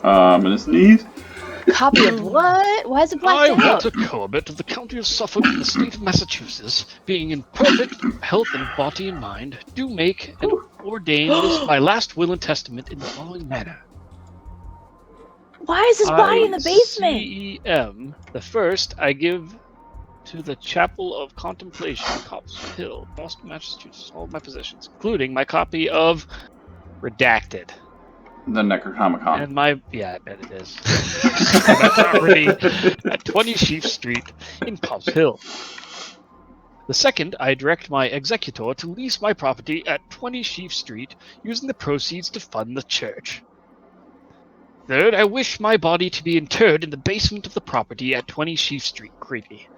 And his knees. Copy of what? Why is it I, blacked out? Walter Corbitt of the County of Suffolk in the state of Massachusetts, being in perfect health and body and mind, do make and ordain this my last will and testament in the following manner. Why is his body in the basement? CEM, the first I give to the Chapel of Contemplation, Cops Hill, Boston, Massachusetts, all of my possessions, including my copy of Redacted. The Necronomicon. And my, yeah, I bet it is. My property at 20 Sheafe Street in Cobbs Hill. The second, I direct my executor to lease my property at 20 Sheafe Street, using the proceeds to fund the church. Third, I wish my body to be interred in the basement of the property at 20 Sheafe Street. Creepy.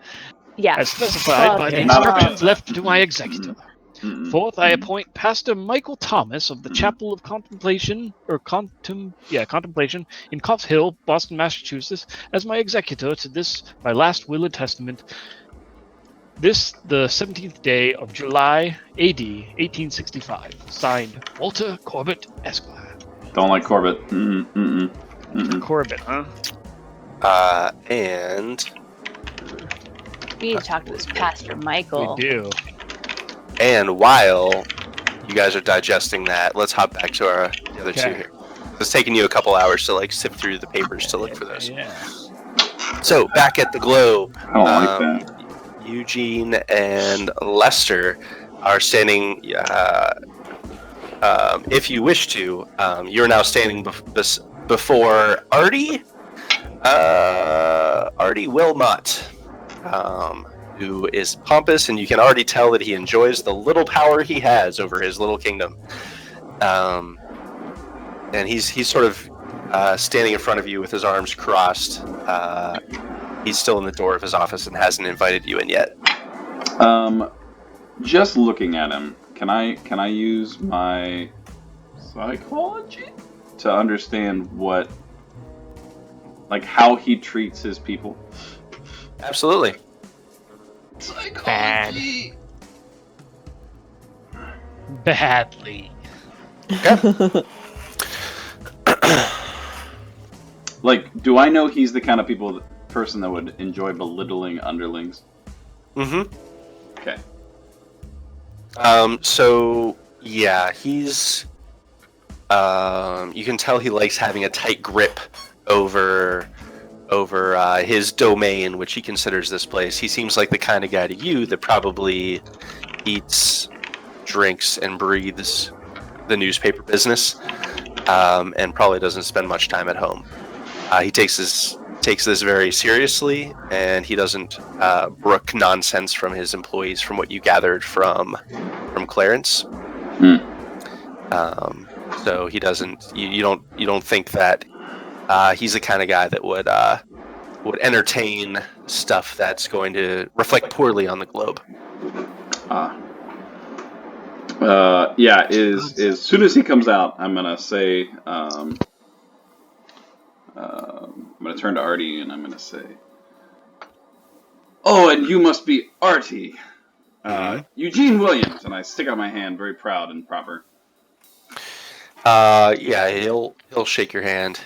Yeah. As specified by the Okay. instructions left to my executor. Mm-mm. Fourth, I appoint Pastor Michael Thomas of the Chapel of Contemplation Contemplation in Copp's Hill, Boston, Massachusetts, as my executor to this my last will and testament. This the 17th day of July, AD 1865. Signed, Walter Corbitt, Esquire. Don't like Corbitt. Corbitt, huh? And We need to talk to this Pastor Michael. We do. And while you guys are digesting that, let's hop back to the other two Okay. here. It's taking you a couple hours to like sift through the papers to look for those. Yeah. So back at the Globe, I don't like that. Eugene and Lester are standing. If you wish to, you're now standing before Artie. Artie Wilmot, who is pompous, and you can already tell that he enjoys the little power he has over his little kingdom. And he's sort of standing in front of you with his arms crossed. He's still in the door of his office and hasn't invited you in yet. Just looking at him, can I use my psychology to understand how he treats his people? Absolutely. Psychology. Badly. Do I know he's the kind of person that would enjoy belittling underlings? Mm-hmm. Okay. So yeah, he's you can tell he likes having a tight grip over his domain, which he considers this place. He seems like the kind of guy to you that probably eats, drinks, and breathes the newspaper business, and probably doesn't spend much time at home. He takes this very seriously, and he doesn't brook nonsense from his employees, from what you gathered from Clarence. So he doesn't. You don't think that he's the kind of guy that would entertain stuff that's going to reflect poorly on the Globe. Yeah. As soon as he comes out, I'm gonna say. I'm going to turn to Artie and I'm going to say, "Oh, and you must be Artie. Eugene Williams." And I stick out my hand, very proud and proper. Yeah, he'll shake your hand.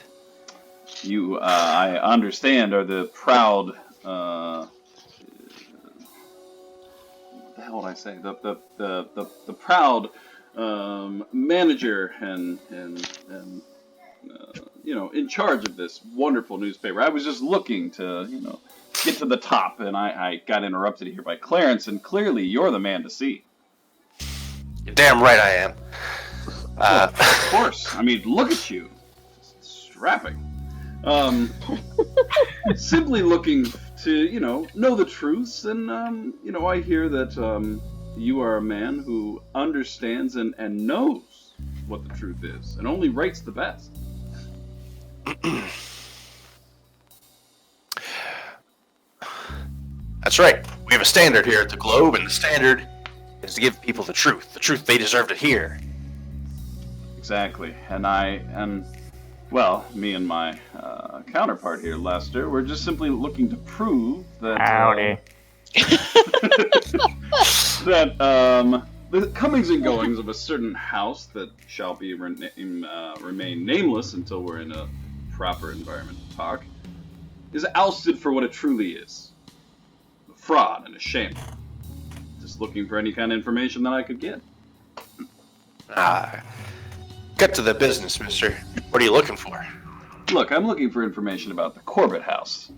You, I understand, are the proud, what the hell would I say? The proud manager and in charge of this wonderful newspaper. I was just looking to, get to the top, and I got interrupted here by Clarence, and clearly you're the man to see. You're damn right I am. Of course. I mean, look at you. Strapping. Simply looking to, know the truths, and, I hear that you are a man who understands and knows what the truth is, and only writes the best. That's right. We have a standard here at the Globe, and the standard is to give people the truth they deserve to hear. Exactly. Me and my counterpart here, Lester, we're just simply looking to prove that Howdy. that the comings and goings of a certain house that shall be remain nameless until we're in a proper environment to talk is ousted for what it truly is: a fraud and a shame. Just looking for any kind of information that I could get. Get to the business, mister. What are you looking for? Look, I'm looking for information about the Corbitt House.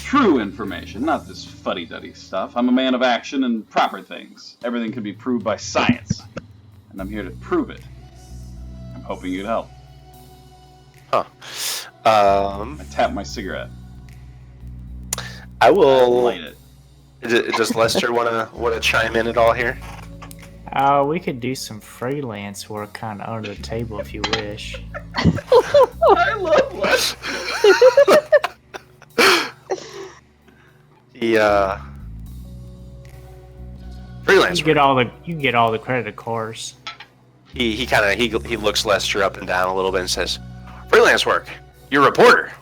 True information, not this fuddy-duddy stuff. I'm a man of action and proper things. Everything can be proved by science, and I'm here to prove it. I'm hoping you'd help. Huh. I tap my cigarette. I will light it. Does Lester wanna chime in at all here? We could do some freelance work kind of under the table if you wish. I love Lester. He freelance. You get all the credit, of course. He looks Lester up and down a little bit and says, "Freelance work. You're a reporter."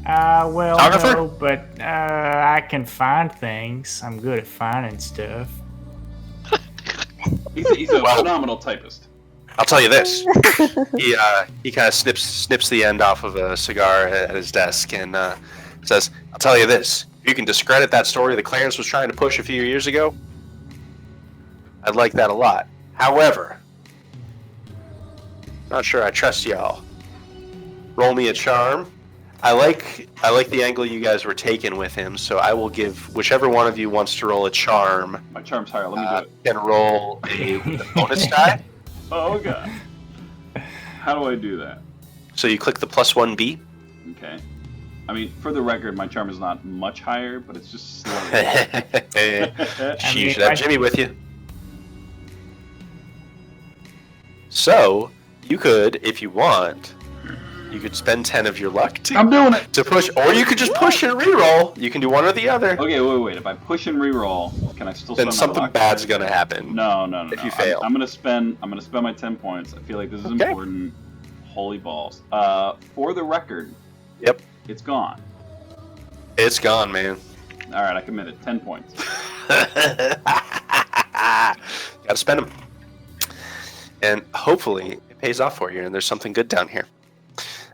Well, Photographer? no, but I can find things. I'm good at finding stuff. He's a phenomenal typist. I'll tell you this. He kind of snips the end off of a cigar at his desk and says, "I'll tell you this. If you can discredit that story that Clarence was trying to push a few years ago, I'd like that a lot. However, not sure I trust y'all. Roll me a charm. I like the angle you guys were taking with him, so I will give whichever one of you wants to roll a charm. My charm's higher. Let me do it. Can roll a bonus die. Oh god. How do I do that? So you click the +1B. Okay. I mean, for the record, my charm is not much higher, but it's just slightly. You should have Jimmy with you. So you could, if you want, you could spend 10 of your luck I'm doing it. to push, or you could just push and reroll. You can do one or the other. Okay, wait. If I push and reroll, can I still spend Then my something luck? bad's gonna happen. No. If you fail. I'm gonna spend my 10 points. I feel like this is Okay. important. Holy balls. For the record. Yep. It's gone. It's gone, man. All right, I committed 10 points. Gotta spend them. And hopefully it pays off for you and there's something good down here.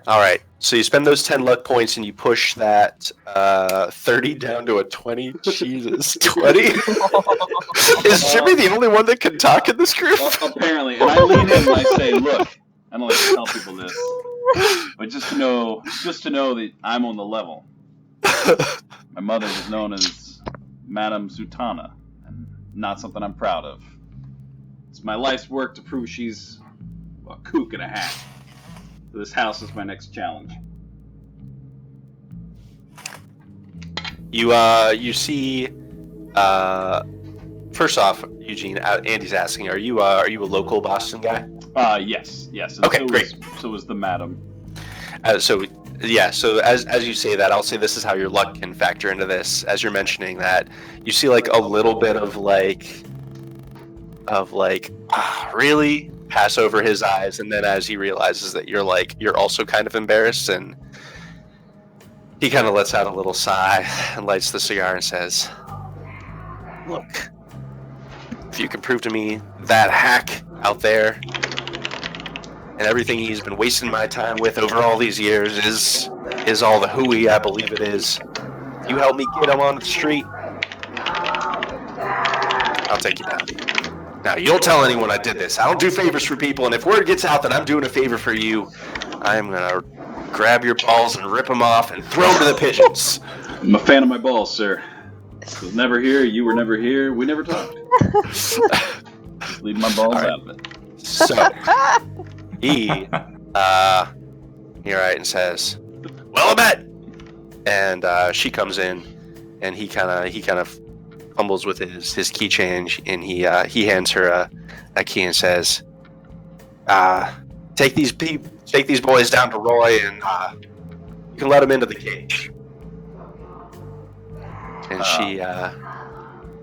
All right, so you spend those 10 luck points and you push that 30 down to a 20. Jesus, 20? Is Jimmy the only one that can talk in this group? Well, apparently, and I lean in and I say, look, I don't like to tell people this, but just to know that I'm on the level. My mother was known as Madame Zutana, and not something I'm proud of. It's my life's work to prove she's a kook and a half. So this house is my next challenge. You see. First off, Eugene, Andy's asking, are you a local Boston guy? Yes. And Okay, great. So was the madam. So as you say that, I'll say this is how your luck can factor into this. As you're mentioning that, you see like a little bit of really pass over his eyes, and then as he realizes that you're also kind of embarrassed, and he kind of lets out a little sigh and lights the cigar and says, "Look, if you can prove to me that hack out there and everything he's been wasting my time with over all these years is all the hooey I believe it is, you help me get him on the street, I'll take you down. Now, you don't tell anyone I did this. I don't do favors for people, and if word gets out that I'm doing a favor for you, I'm gonna grab your balls and rip them off and throw them to the pigeons." I'm a fan of my balls, sir. I was never here. You were never here. We never talked. Just leave my balls out of it. So he and says, "Well, Annette," and she comes in, and he kind of fumbles with his key change, and he hands her a key and says, take these boys down to Roy, and you can let them into the cage." And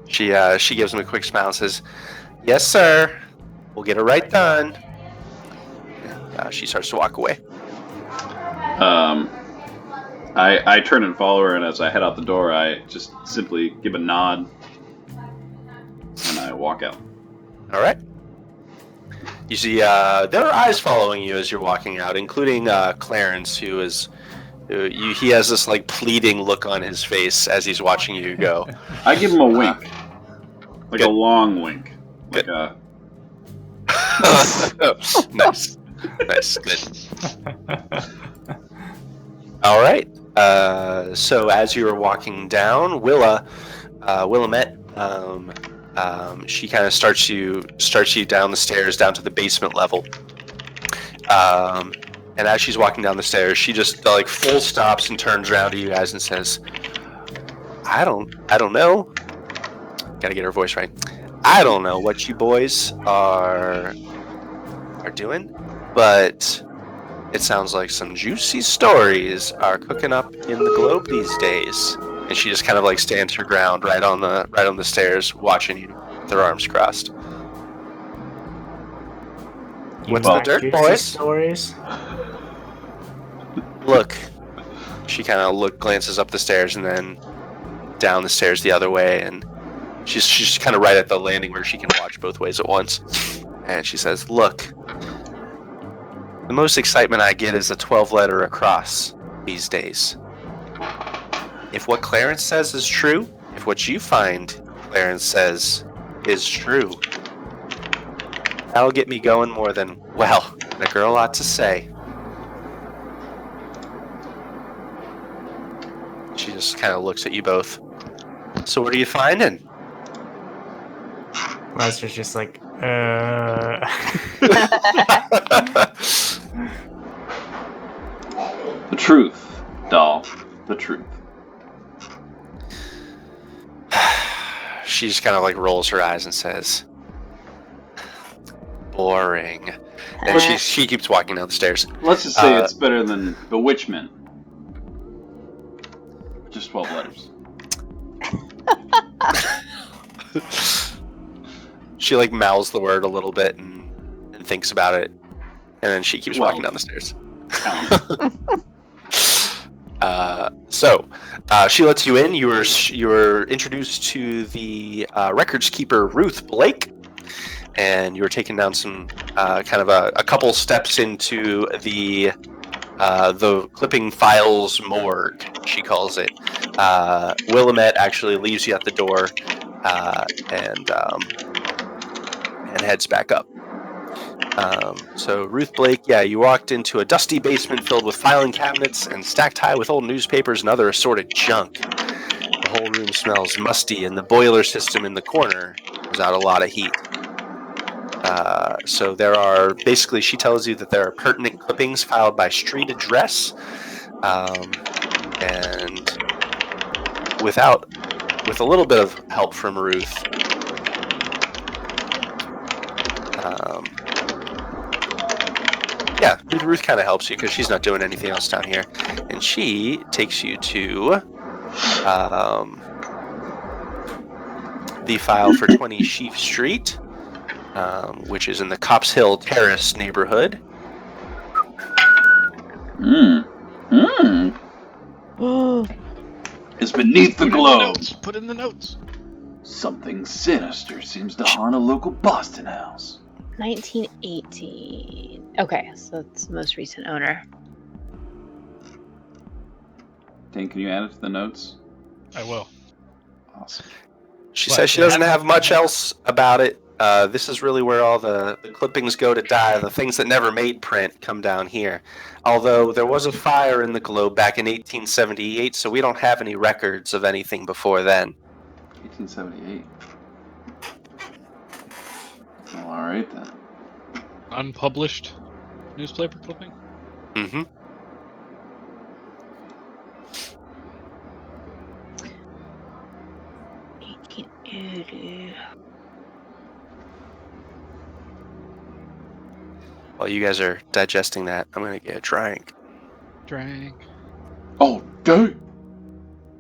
she gives him a quick smile and says, "Yes, sir. We'll get it right done." And, she starts to walk away. I turn and follow her, and as I head out the door, I just simply give a nod, and I walk out. All right. You see, there are eyes following you as you're walking out, including Clarence, he has this like pleading look on his face as he's watching you go. I give him a wink, like Good. a long wink, like Good. a. Nice, good. All right. So as you were walking down, Willamette, she kind of starts you down the stairs down to the basement level. And as she's walking down the stairs, she just like full stops and turns around to you guys and says, I don't know. Gotta get her voice right. I don't know what you boys are doing, but it sounds like some juicy stories are cooking up in the globe these days. And she just kind of like stands her ground right on the stairs, watching you with her arms crossed. What's the dirt, juicy boys? Stories? Look. She kind of glances up the stairs and then down the stairs the other way, and she's kind of right at the landing where she can watch both ways at once. And she says, "Look, the most excitement I get is a 12-letter across these days. If what Clarence says is true, if what you find Clarence says is true, that'll get me going more than, well, a girl ought to say." She just kind of looks at you both. "So what are you finding?" Lester's just like, The truth, doll. The truth. She just kind of like rolls her eyes and says, "Boring." And she keeps walking down the stairs. Let's just say it's better than bewitchment. Just 12 letters. She like mouths the word a little bit and thinks about it, and then she keeps walking down the stairs. So she lets you in. You were introduced to the records keeper Ruth Blake, and you were taken down some kind of a couple steps into the clipping files morgue, she calls it. Willamette actually leaves you at the door and heads back up. So Ruth Blake, you walked into a dusty basement filled with filing cabinets and stacked high with old newspapers and other assorted junk. The whole room smells musty, and the boiler system in the corner is out a lot of heat. So there are, basically, she tells you that there are pertinent clippings filed by street address, and with a little bit of help from Ruth, Ruth kind of helps you because she's not doing anything else down here, and she takes you to the file for 20 Sheafe Street, which is in the Cops Hill Terrace neighborhood. It's beneath the globe. Put in the notes. Something sinister seems to haunt a local Boston house. 1918. Okay, so it's the most recent owner. Dane, can you add it to the notes? I will. Awesome. She says she doesn't have much else about it. This is really where all the clippings go to die. The things that never made print come down here. Although there was a fire in the Globe back in 1878, so we don't have any records of anything before then. 1878. Well, all right then. Unpublished newspaper clipping? Mm-hmm. While you guys are digesting that, I'm going to get a drink. Oh, dude.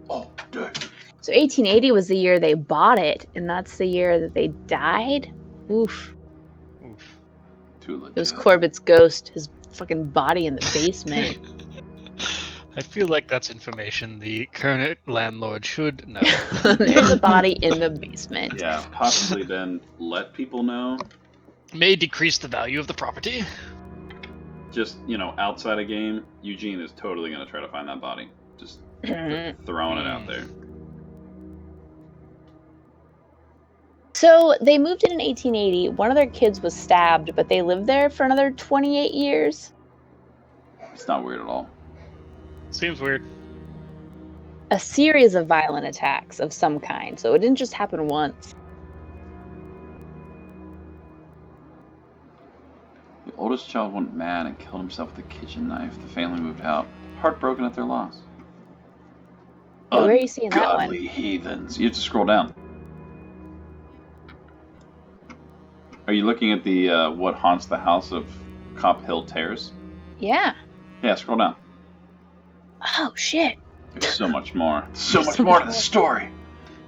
Oh, dude. So 1880 was the year they bought it, and that's the year that they died? Oof. Too legit. It was Corbitt's ghost, his fucking body in the basement. I feel like that's information the current landlord should know. There's a body in the basement. Yeah, possibly then let people know. May decrease the value of the property. Just, outside a game, Eugene is totally going to try to find that body. Just throwing it out there. So they moved in 1880. One of their kids was stabbed, but they lived there for another 28 years. It's not weird at all. Seems weird. A series of violent attacks of some kind. So it didn't just happen once. The oldest child went mad and killed himself with a kitchen knife. The family moved out, heartbroken at their loss. Where are you seeing that one? Ungodly heathens. You have to scroll down. Are you looking at the what haunts the house of Cop Hill Terrace? Yeah. Yeah, scroll down. Oh, shit. There's so much more. So There's much so more much to the more. story.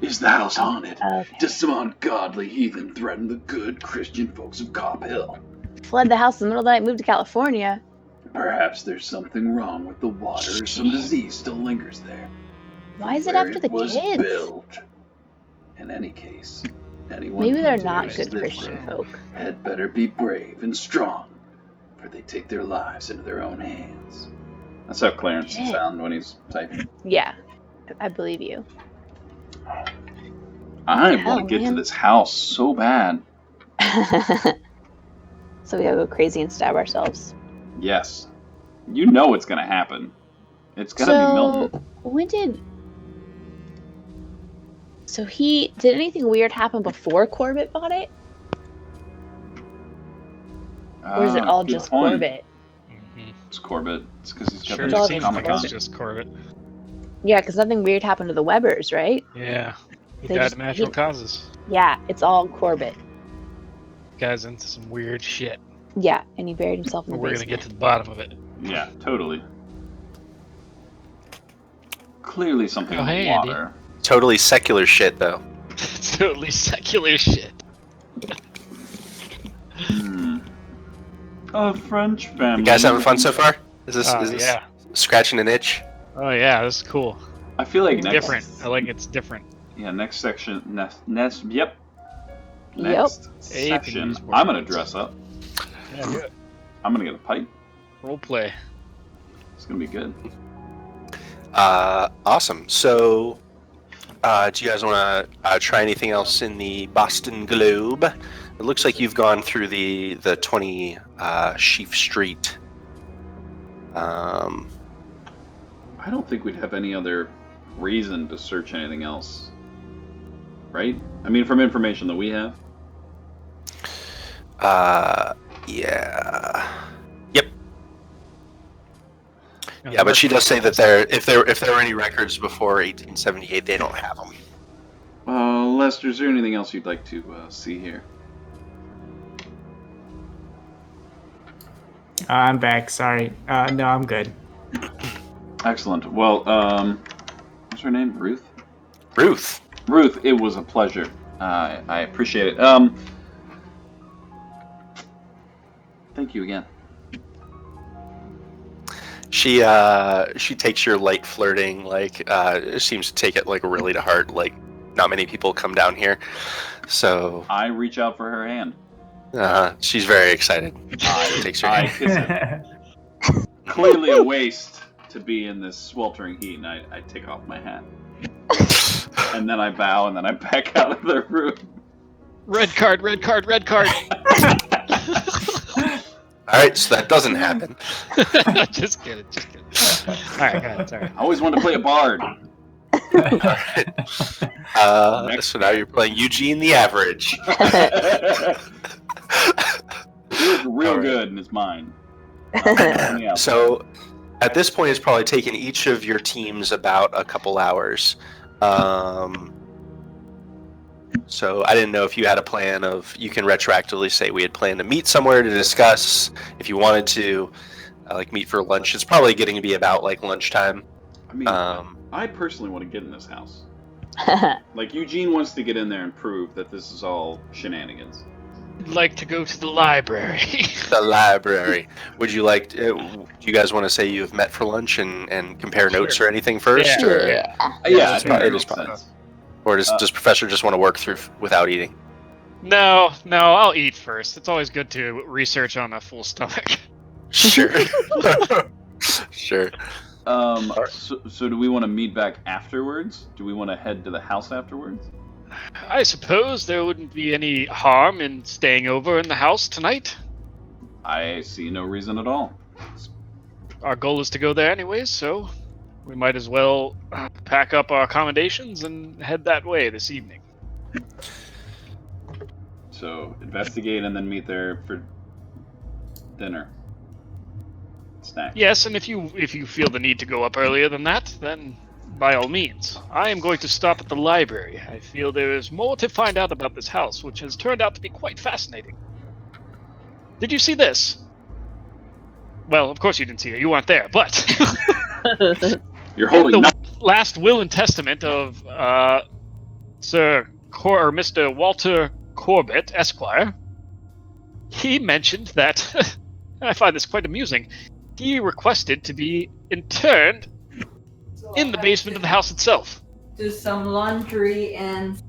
Is the house haunted? Okay. Does some ungodly heathen threaten the good Christian folks of Cop Hill? Fled the house in the middle of the night, moved to California. Perhaps there's something wrong with the water, or some disease still lingers there. Why is it Where after the was kids? built. In any case, anyone Maybe who they're not dares good live Christian there folk. had better be brave and strong, for they take their lives into their own hands. That's how Clarence Shit. sounds when he's typing. Yeah, I believe you. I Hell, want to get to man. this house so bad. So we gotta go crazy and stab ourselves. Yes. You know it's going to happen. It's going to be Milton. When did... So did anything weird happen before Corbitt bought it? Or is it all Good just point. Corbitt? Mhm. It's Corbett. It's because he's got Sure, It's all it the seems just like Comic-Con. it's just Corbitt. Yeah, because nothing weird happened to the Webbers, right? Yeah. He They died just- of natural he- causes. Yeah, it's all Corbitt. Guy's into some weird shit. Yeah, and he buried himself in the We're gonna basement. get to the bottom of it. Yeah, totally. Clearly something Oh, in hey, the Andy. water. Totally secular shit, though. It's totally secular shit. A French family. You guys having fun so far? Is this Yeah. scratching an itch? Oh yeah, this is cool. I feel like It's next. different. I like it's different. Yeah, next section. Next. Yep. Yep. Next Hey, section. these I'm gonna words. dress up. Yeah, do it. I'm gonna get a pipe. Role play. It's gonna be good. Awesome. So, do you guys want to try anything else in the Boston Globe? It looks like you've gone through the 20 Sheafe Street. I don't think we'd have any other reason to search anything else, right? I mean, from information that we have. Yeah. Yep. Yeah, but she does say that if there were any records before 1878, they don't have them. Lester, is there anything else you'd like to see here? I'm back. Sorry. No, I'm good. Excellent. Well, what's her name? Ruth? Ruth. Ruth, it was a pleasure. I appreciate it. Thank you again. She takes your light flirting, seems to take it really to heart. Not many people come down here, so I reach out for her hand. she's very excited. She takes your I hand. kiss it. Clearly a waste to be in this sweltering heat, and I take off my hat. And then I bow, and then I back out of the room. Red card, red card, red card. All right, so that doesn't happen. Just kidding, just kidding. Alright, go ahead, sorry. I always wanted to play a bard. All right. So now you're playing Eugene the Average. It was real All right. good in his mind. So at this point, it's probably taken each of your teams about a couple hours. So I didn't know if you had a plan of, you can retroactively say we had planned to meet somewhere to discuss. If you wanted to meet for lunch, it's probably getting to be about lunchtime. I mean, I personally want to get in this house. Eugene wants to get in there and prove that this is all shenanigans. I'd like to go to the library. The library. Would you like to, do you guys want to say you've met for lunch and compare notes or anything first? Yeah. Or, Yeah. Yeah, I it's think that fine. makes It is fine. sense. or does Professor just want to work through without eating? No, I'll eat first. It's always good to research on a full stomach. Sure. Sure. So do we want to meet back afterwards? Do we want to head to the house afterwards? I suppose there wouldn't be any harm in staying over in the house tonight. I see no reason at all. Our goal is to go there anyways, so we might as well pack up our accommodations and head that way this evening. So investigate and then meet there for dinner. Snack. Yes, and if you feel the need to go up earlier than that, then by all means. I am going to stop at the library. I feel there is more to find out about this house, which has turned out to be quite fascinating. Did you see this? Well, of course you didn't see it. You weren't there, but You're in holding the nothing. last will and testament of Mr. Walter Corbitt, Esquire, he mentioned that, I find this quite amusing, he requested to be interned in the basement of the house itself. Do some laundry and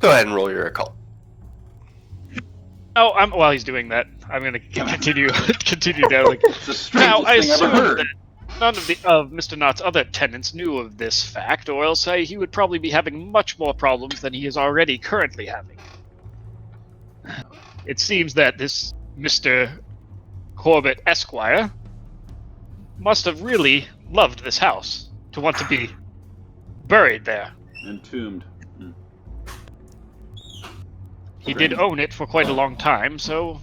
Go ahead and roll your occult. Oh, while he's doing that, I'm going to continue down. Like, It's the strangest now, I thing I've ever assume heard. that none of Mr. Knott's other tenants knew of this fact, or else he would probably be having much more problems than he is already currently having. It seems that this Mr. Corbitt Esquire must have really loved this house to want to be buried there. Entombed. He did own it for quite a long time, so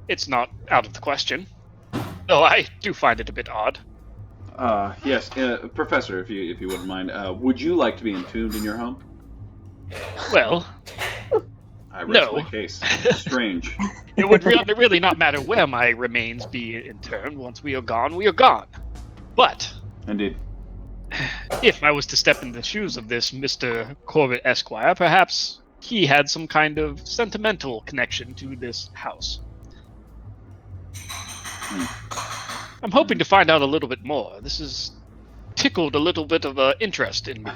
it's not out of the question. Though I do find it a bit odd. Yes, Professor, if you wouldn't mind, would you like to be entombed in your home? Well, I rest No. my case. Strange. it would really not matter where my remains be interned. Once we are gone, we are gone. But Indeed. if I was to step in the shoes of this Mr. Corbitt Esquire, perhaps he had some kind of sentimental connection to this house. I'm hoping to find out a little bit more. This has tickled a little bit of interest in me.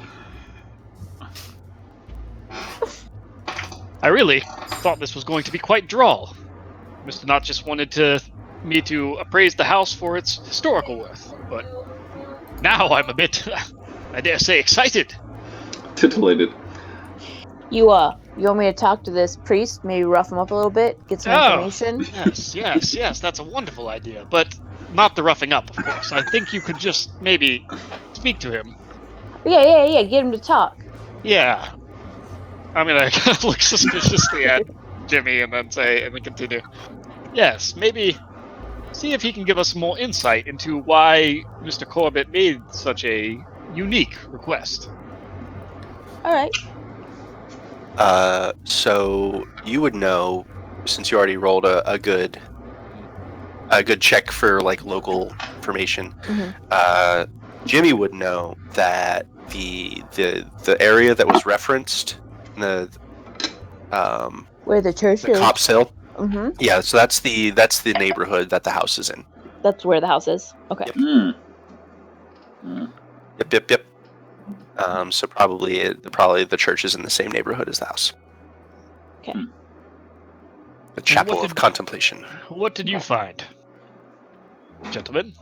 I really thought this was going to be quite droll. Mr. Knott just wanted me to appraise the house for its historical worth, but now I'm a bit, I dare say, excited. Titillated. You want me to talk to this priest, maybe rough him up a little bit, get some information? Yes, that's a wonderful idea, but not the roughing up, of course. I think you could just maybe speak to him. Yeah, get him to talk. Yeah. I'm gonna look suspiciously at Jimmy and then continue. Yes, maybe see if he can give us more insight into why Mr. Corbitt made such a unique request. Alright. So you would know, since you already rolled a good check for like local information. Jimmy would know that the area that was referenced, the Where the church is. Cops Hill. Mm-hmm. Yeah, so that's the neighborhood that the house is in. That's where the house is. Okay. Yep. So probably the church is in the same neighborhood as the house. Okay. The Chapel of Contemplation. What did you find, gentlemen?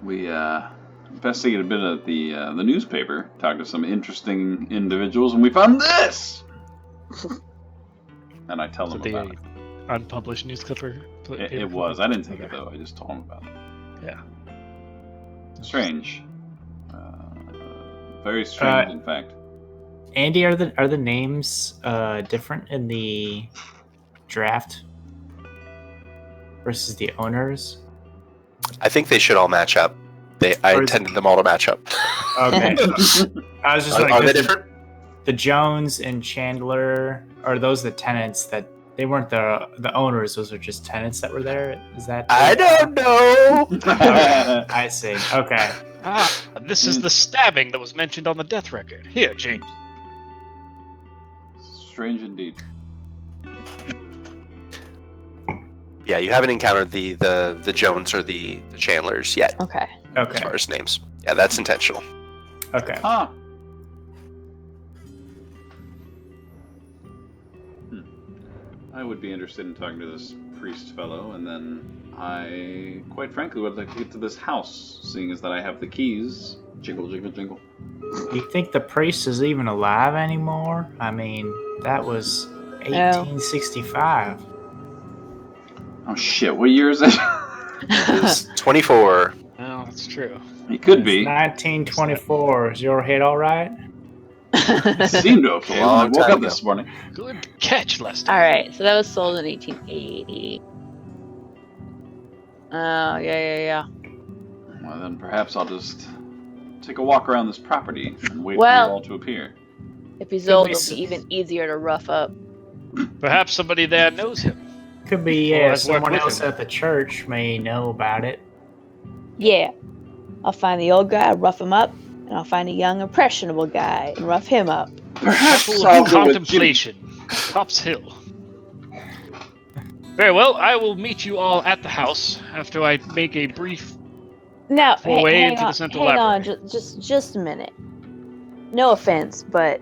We investigated a bit of the newspaper, talked to some interesting individuals, and we found this. And I tell them about it. Unpublished newspaper. It was. I didn't take it though. I just told them about it. Yeah. Strange. Very strange, in fact. Andy, are the names different in the draft versus the owners? I think they should all match up. I intended them all to match up. Okay. I was just Are they different? The Jones and Chandler, are those the tenants that they weren't the owners? Those are just tenants that were there. Is that? I don't know. Okay, I see. Okay. This is the stabbing that was mentioned on the death record. Here, James. Strange indeed. Yeah, you haven't encountered the Jones or the Chandlers yet. Okay. As Okay. far as names. Yeah, that's intentional. Okay. Huh. I would be interested in talking to this priest fellow, and then I, quite frankly, would like to get to this house, seeing as that I have the keys. Jingle, jingle, jingle. Do you think the priest is even alive anymore? I mean, that was 1865. Oh shit! What year is it? It's 24. No, that's true. He could It's be. 1924. Is your head all right? It seemed okay when I Long woke time up ago. this morning. Good catch, Lester. All right, so that was sold in 1880. Oh, yeah. Well, then perhaps I'll just take a walk around this property and wait for Well- you all to appear. If he's Could old, be it'll s- be even easier to rough up. Perhaps somebody there knows him. Could be, Or yeah. I've worked Someone with else him. at the church may know about it. Yeah. I'll find the old guy, rough him up, and I'll find a young, impressionable guy and rough him up. Perhaps Full I'll of go with Jimmy. contemplation. Cops Hill. Very well, I will meet you all at the house after I make a brief. Now, Foray hang into the on, central hang on, library. just a minute. No offense, but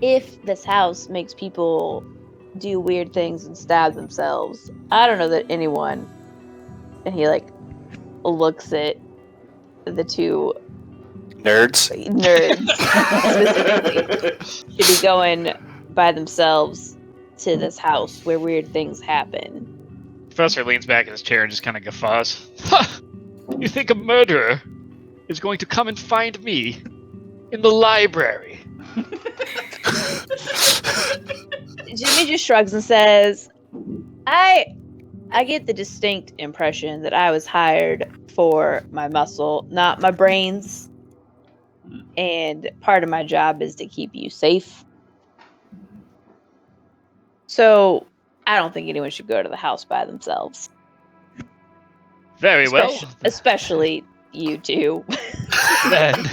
if this house makes people do weird things and stab themselves, I don't know that anyone. And he looks at the two Nerds. nerds specifically should be going by themselves to this house where weird things happen. Professor leans back in his chair and just kind of guffaws. Ha! You think a murderer is going to come and find me in the library? Jimmy just shrugs and says, I get the distinct impression that I was hired for my muscle, not my brains. And part of my job is to keep you safe. So I don't think anyone should go to the house by themselves. Very well. Especially you two. Then,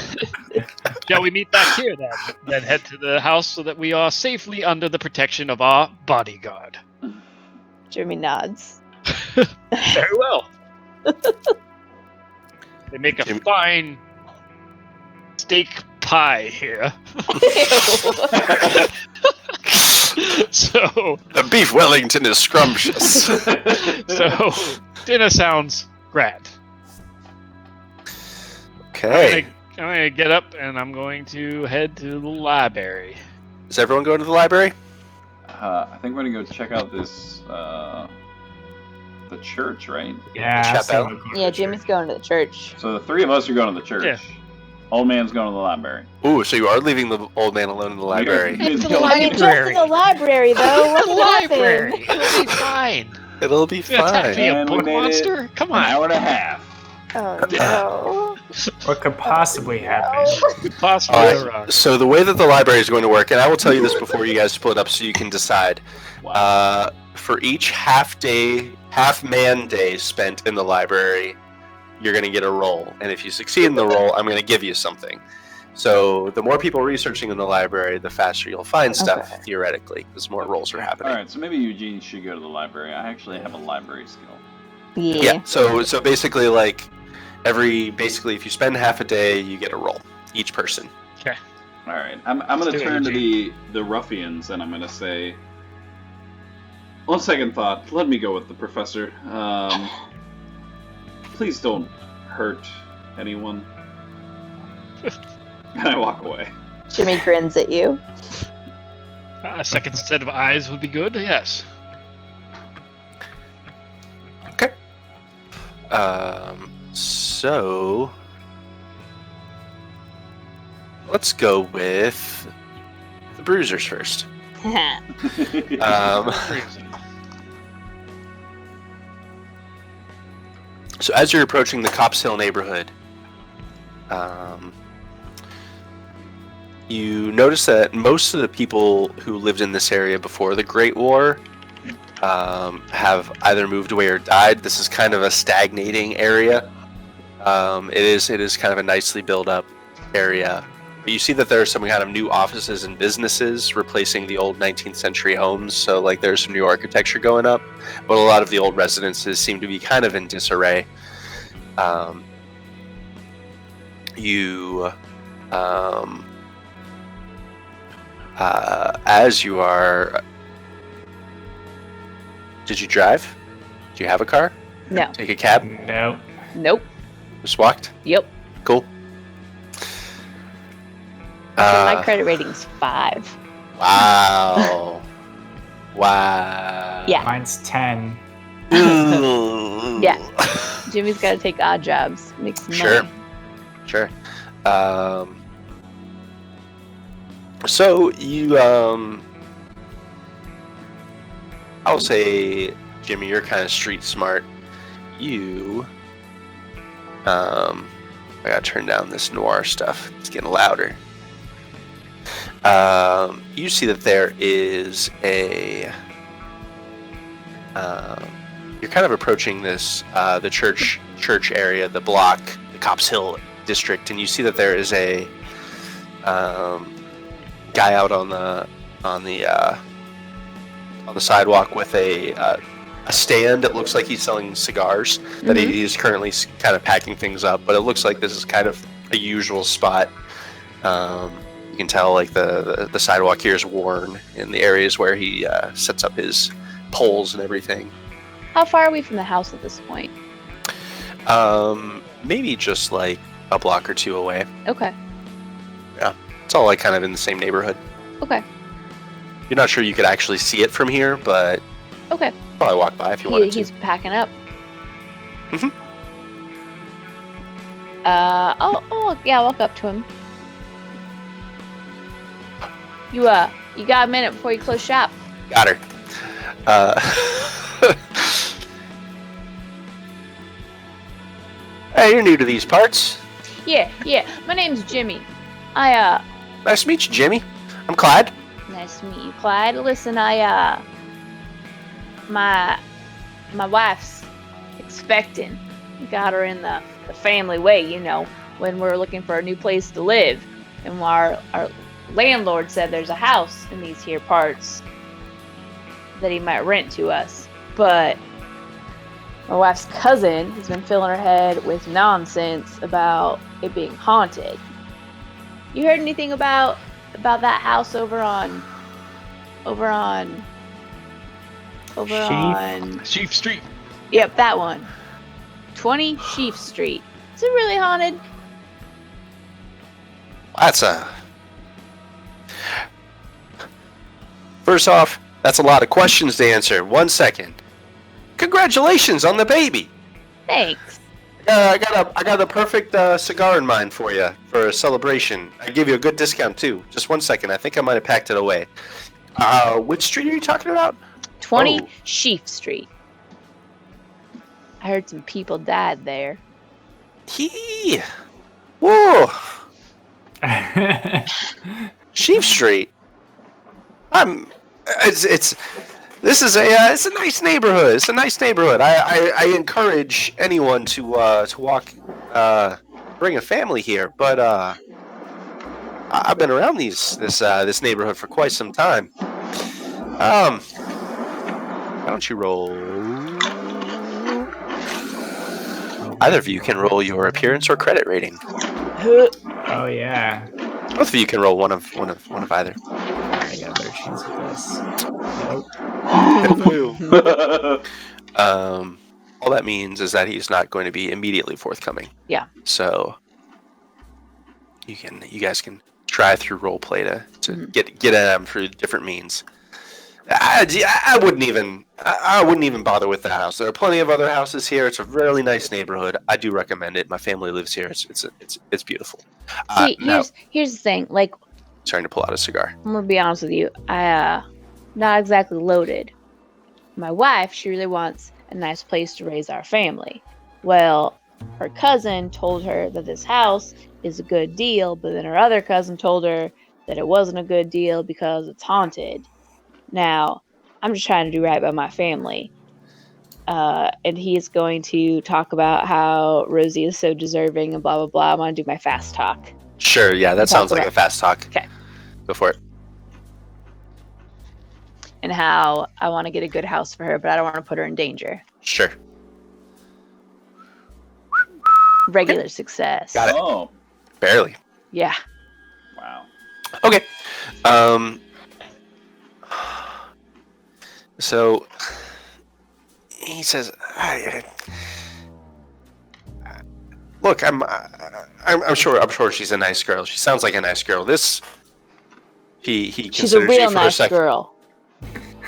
shall we meet back here then? Then head to the house so that we are safely under the protection of our bodyguard. Jimmy nods. Very well. They make a Jim- fine steak pie here. So, The beef Wellington is scrumptious. so dinner sounds grand. Okay. I'm gonna get up and I'm going to head to the library. Is everyone going to the library? I think we're gonna go check out this the church, right? Yeah. I chapel? say we'll go to Yeah, the Jimmy's church. going to the church. So the three of us are going to the church. Yeah. Old man's going to the library. Ooh, so you are leaving the old man alone in the library. It's the I mean, just library. in the library, though. What's Library. happening? It'll be fine. It'll be You attack me, fine. a And we book made it monster? Come An on. hour and a half. Oh, no. What could possibly happen? Possibly All wrong. right. So the way that the library is going to work, and I will tell you this before you guys split up, so you can decide. Wow. For each half man day spent in the library, you're going to get a roll, and if you succeed in the roll, I'm going to give you something. So the more people researching in the library, the faster you'll find stuff, Okay. theoretically, because more rolls are happening. All right, so maybe Eugene should go to the library. I actually have a library skill. Yeah. So basically, basically, if you spend half a day, you get a roll, each person. All right, I'm going Let's to do it, turn to the ruffians, and I'm going to say, on second thought, let me go with the professor. Please don't hurt anyone. And I walk away. Jimmy grins at you. A second set of eyes would be good, yes. So let's go with the bruisers first. So as you're approaching the Cops Hill neighborhood, you notice that most of the people who lived in this area before the Great War have either moved away or died. This is kind of a stagnating area. It is kind of a nicely built up area. But you see that there are some kind of new offices and businesses replacing the old 19th century homes. So like there's some new architecture going up, but a lot of the old residences seem to be kind of in disarray. As you are, did you drive? Do you have a car? No. Take a cab? No. Nope. Just walked? Yep. Cool. My credit rating's 5. Wow. Wow. Yeah. Mine's 10. Yeah. Jimmy's got to take odd jobs. Make some Sure. money. Sure. So you, I'll say, Jimmy, you're kind of street smart. You, I gotta turn down this noir stuff. It's getting louder. You see that there is a, you're kind of approaching this, the church area, the block, the Cops Hill district, and you see that there is a guy out on the sidewalk with a stand. It looks like he's selling cigars that he's currently kind of packing things up, but it looks like this is kind of a usual spot. You can tell like the sidewalk here is worn in the areas where he sets up his poles and everything. How far are we from the house at this point? Maybe just like a block or two away. Okay. It's all like kind of in the same neighborhood. Okay. You're not sure you could actually see it from here, but Okay. probably walk by if you wanted to. He's packing up. Mhm. Yeah, walk up to him. You got a minute before you close shop. Got her. Hey, you're new to these parts. Yeah. My name's Jimmy. Nice to meet you, Jimmy. I'm Clyde. Nice to meet you, Clyde. Listen, my wife's expecting. Got her in the family way, you know, when we're looking for a new place to live. And our landlord said there's a house in these here parts that he might rent to us. But my wife's cousin has been filling her head with nonsense about it being haunted. You heard anything about that house over on Sheafe Street. Yep, that one. 20 Sheafe Street. Is it really haunted? First off, that's a lot of questions to answer. 1 second. Congratulations on the baby. Thanks. I got a perfect cigar in mind for you for a celebration. I give you a good discount too. Just 1 second. I think I might have packed it away. Which street are you talking about? 20 Oh. Sheafe Street. I heard some people died there. Whoa. Sheafe Street. This is it's a nice neighborhood. It's a nice neighborhood. I encourage anyone to walk, bring a family here. But I've been around this neighborhood for quite some time. Why don't you roll? Either of you can roll your appearance or credit rating. Oh yeah. Both of you can roll one of either. I got a better chance with this. Nope. All that means is that he's not going to be immediately forthcoming. Yeah. So you guys can try through role play to get at him through different means. I wouldn't even bother with the house. There are plenty of other houses here. It's a really nice neighborhood. I do recommend it. My family lives here. It's beautiful. See, Now, here's the thing. Like, starting to pull out a cigar. I'm gonna be honest with you. Not exactly loaded. My wife, she really wants a nice place to raise our family. Well, her cousin told her that this house is a good deal, but then her other cousin told her that it wasn't a good deal because it's haunted. Now, I'm just trying to do right by my family. And he's going to talk about how Rosie is so deserving and blah, blah, blah. I'm going to do my fast talk. Sure, yeah, that sounds like a fast talk. Okay. Go for it. And how I want to get a good house for her, but I don't want to put her in danger. Sure. Regular success. Got it. Oh, Barely. Yeah. wow. Okay. So he says, "Look, I'm sure she's a nice girl. She sounds like a nice girl. This he She's a considers real you for a nice second. girl.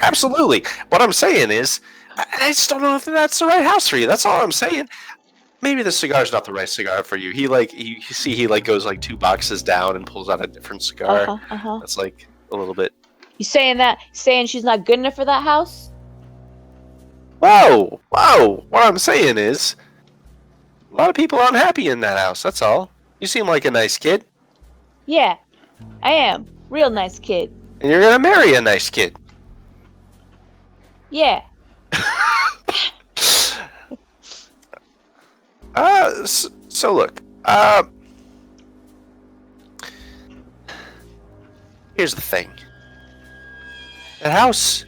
Absolutely. What I'm saying is, I just don't know if that's the right house for you. That's all I'm saying. Maybe the cigar's not the right cigar for you." He goes like 2 boxes down and pulls out a different cigar. That's like a little bit. You saying she's not good enough for that house? Whoa! What I'm saying is, a lot of people aren't happy in that house. That's all. You seem like a nice kid, Yeah, I am. Real nice kid. and you're gonna marry a nice kid. Yeah. So look. Here's the thing. That house,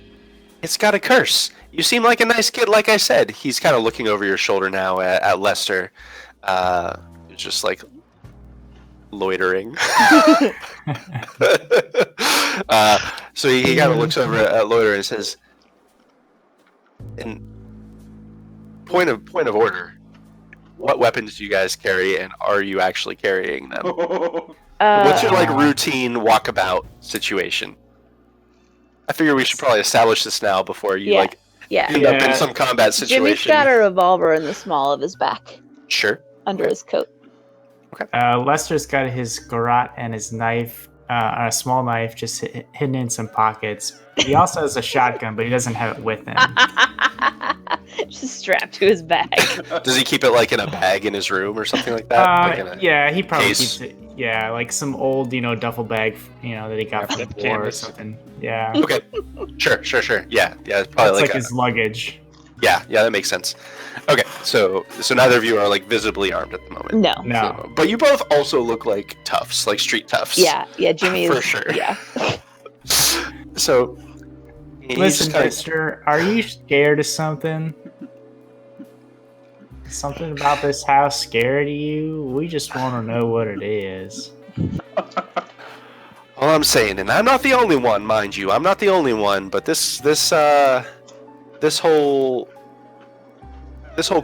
it's got a curse. You seem like a nice kid, like I said. He's kind of looking over your shoulder now at Lester, just like loitering. So he kind of looks over at Loiter and says, "In point of order, what weapons do you guys carry, and are you actually carrying them? What's your like routine walkabout situation? I figure we should probably establish this now before you end up in some combat situation." Jimmy's got a revolver in the small of his back. Sure. Under his coat. Lester's got his garrote and his knife, a small knife, just hidden in some pockets. He also has a shotgun, but he doesn't have it with him. Just strapped to his bag. Does he keep it like in a bag in his room or something like that? He probably case? keeps it. Yeah, like some old, duffel bag, that he got from the war or canvas. something. Yeah. Okay. Sure. Yeah. It's probably That's like his luggage. Yeah, that makes sense. Okay, so neither of you are like visibly armed at the moment. No. No. But you both also look like toughs, like street toughs. Yeah, Jimmy For is. sure. Yeah. So he's Listen, just kinda- mister, are you scared of something? Something about this house scared you? We just want to know what it is. All I'm saying, and I'm not the only one, mind you. I'm not the only one, but this whole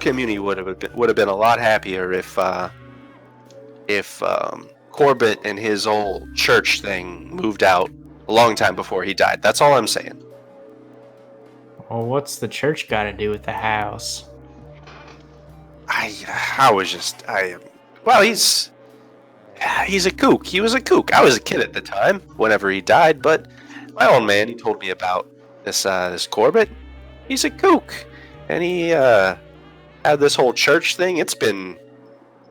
community would have been a lot happier if Corbitt and his old church thing moved out a long time before he died. That's all I'm saying. Well, what's the church got to do with the house? He's a kook. He was a kook. I was a kid at the time, whenever he died, but my old man, he told me about this Corbitt. He's a kook. And he had this whole church thing. It's been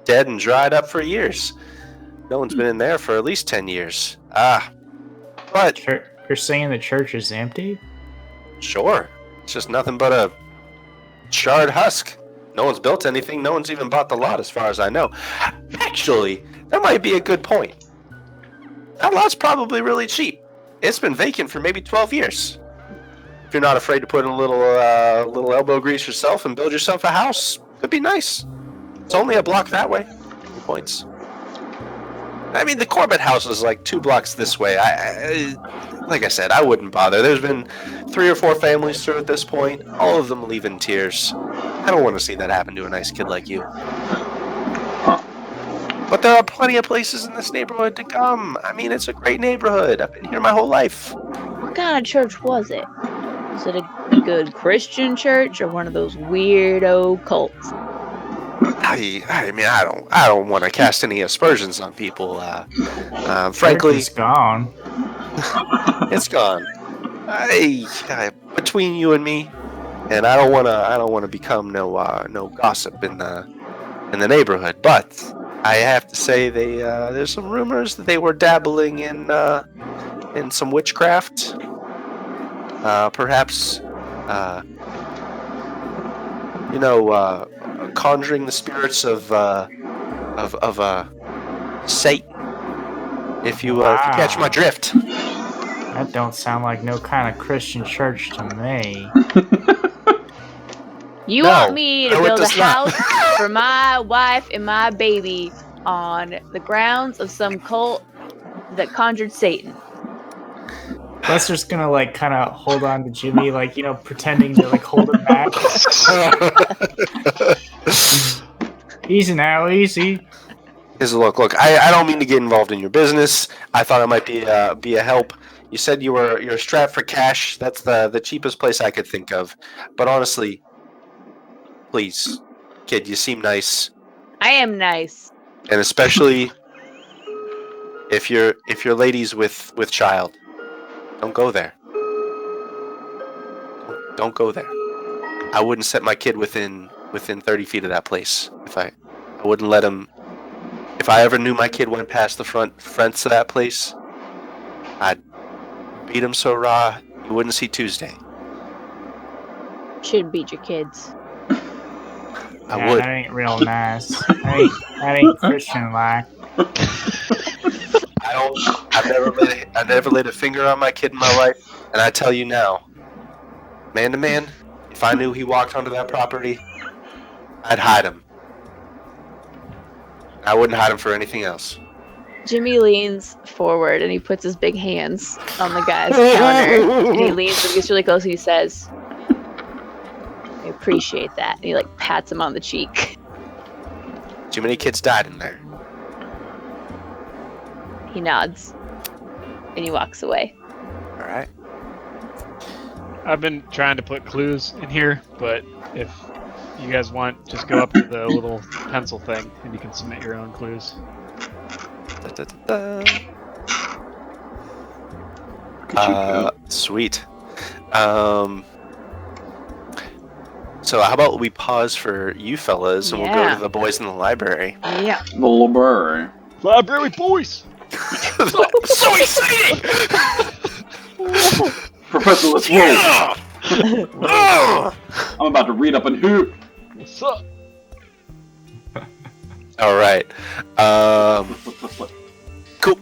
dead and dried up for years. No one's been in there for at least 10 years. But You're saying the church is empty? sure, it's just nothing but a charred husk. No one's built anything. No one's even bought the lot, as far as I know. Actually, that might be a good point. That lot's probably really cheap. It's been vacant for maybe 12 years. If you're not afraid to put in a little elbow grease yourself and build yourself a house, it'd be nice. It's only a block that way. 2 points. I mean, the Corbitt House is like 2 blocks this way. Like I said, I wouldn't bother. There's been 3 or 4 families through at this point. All of them leave in tears. I don't want to see that happen to a nice kid like you. But there are plenty of places in this neighborhood to come. I mean, it's a great neighborhood. I've been here my whole life. What kind of church was it? Was it a good Christian church or one of those weirdo cults? I mean, I don't want to cast any aspersions on people. Frankly, It's gone. it's gone. Between you and me, and I don't want to become no gossip in the neighborhood. But I have to say, there's some rumors that they were dabbling in some witchcraft. Perhaps, conjuring the spirits of Satan. If you catch my drift. That don't sound like no kind of Christian church to me. You No, want me to no, it build a does not. house for my wife and my baby on the grounds of some cult that conjured Satan? Lester's gonna like kind of hold on to Jimmy, like pretending to like hold him back. Easy now, easy. Look. I don't mean to get involved in your business. I thought it might be a help. You said you're strapped for cash. That's the cheapest place I could think of. But honestly, please, kid, you seem nice, I am nice. and especially if you're ladies with child, don't go there. Don't go there. I wouldn't set my kid within 30 feet of that place. I wouldn't let him. If I ever knew my kid went past the fronts of that place, I'd beat him so raw you wouldn't see Tuesday. Shouldn't beat your kids. I Yeah, would. that ain't real nice. That ain't Christian like. I've never laid a finger on my kid in my life, and I tell you now, man to man, if I knew he walked onto that property, I'd hide him. I wouldn't hide him for anything else. Jimmy leans forward and he puts his big hands on the guy's counter. And he leans and gets really close and he says, I appreciate that. And he like pats him on the cheek. Too many kids died in there. He nods. And he walks away. All right. I've been trying to put clues in here, but if you guys want, just go up to the little pencil thing and you can submit your own clues. Sweet. So how about we pause for you fellas and we'll go Yeah. to the boys in the library. Yeah. The library. Library boys! So exciting! Professor, let's roll. Yeah! Oh! I'm about to read up on who. What's up? All right. Cool.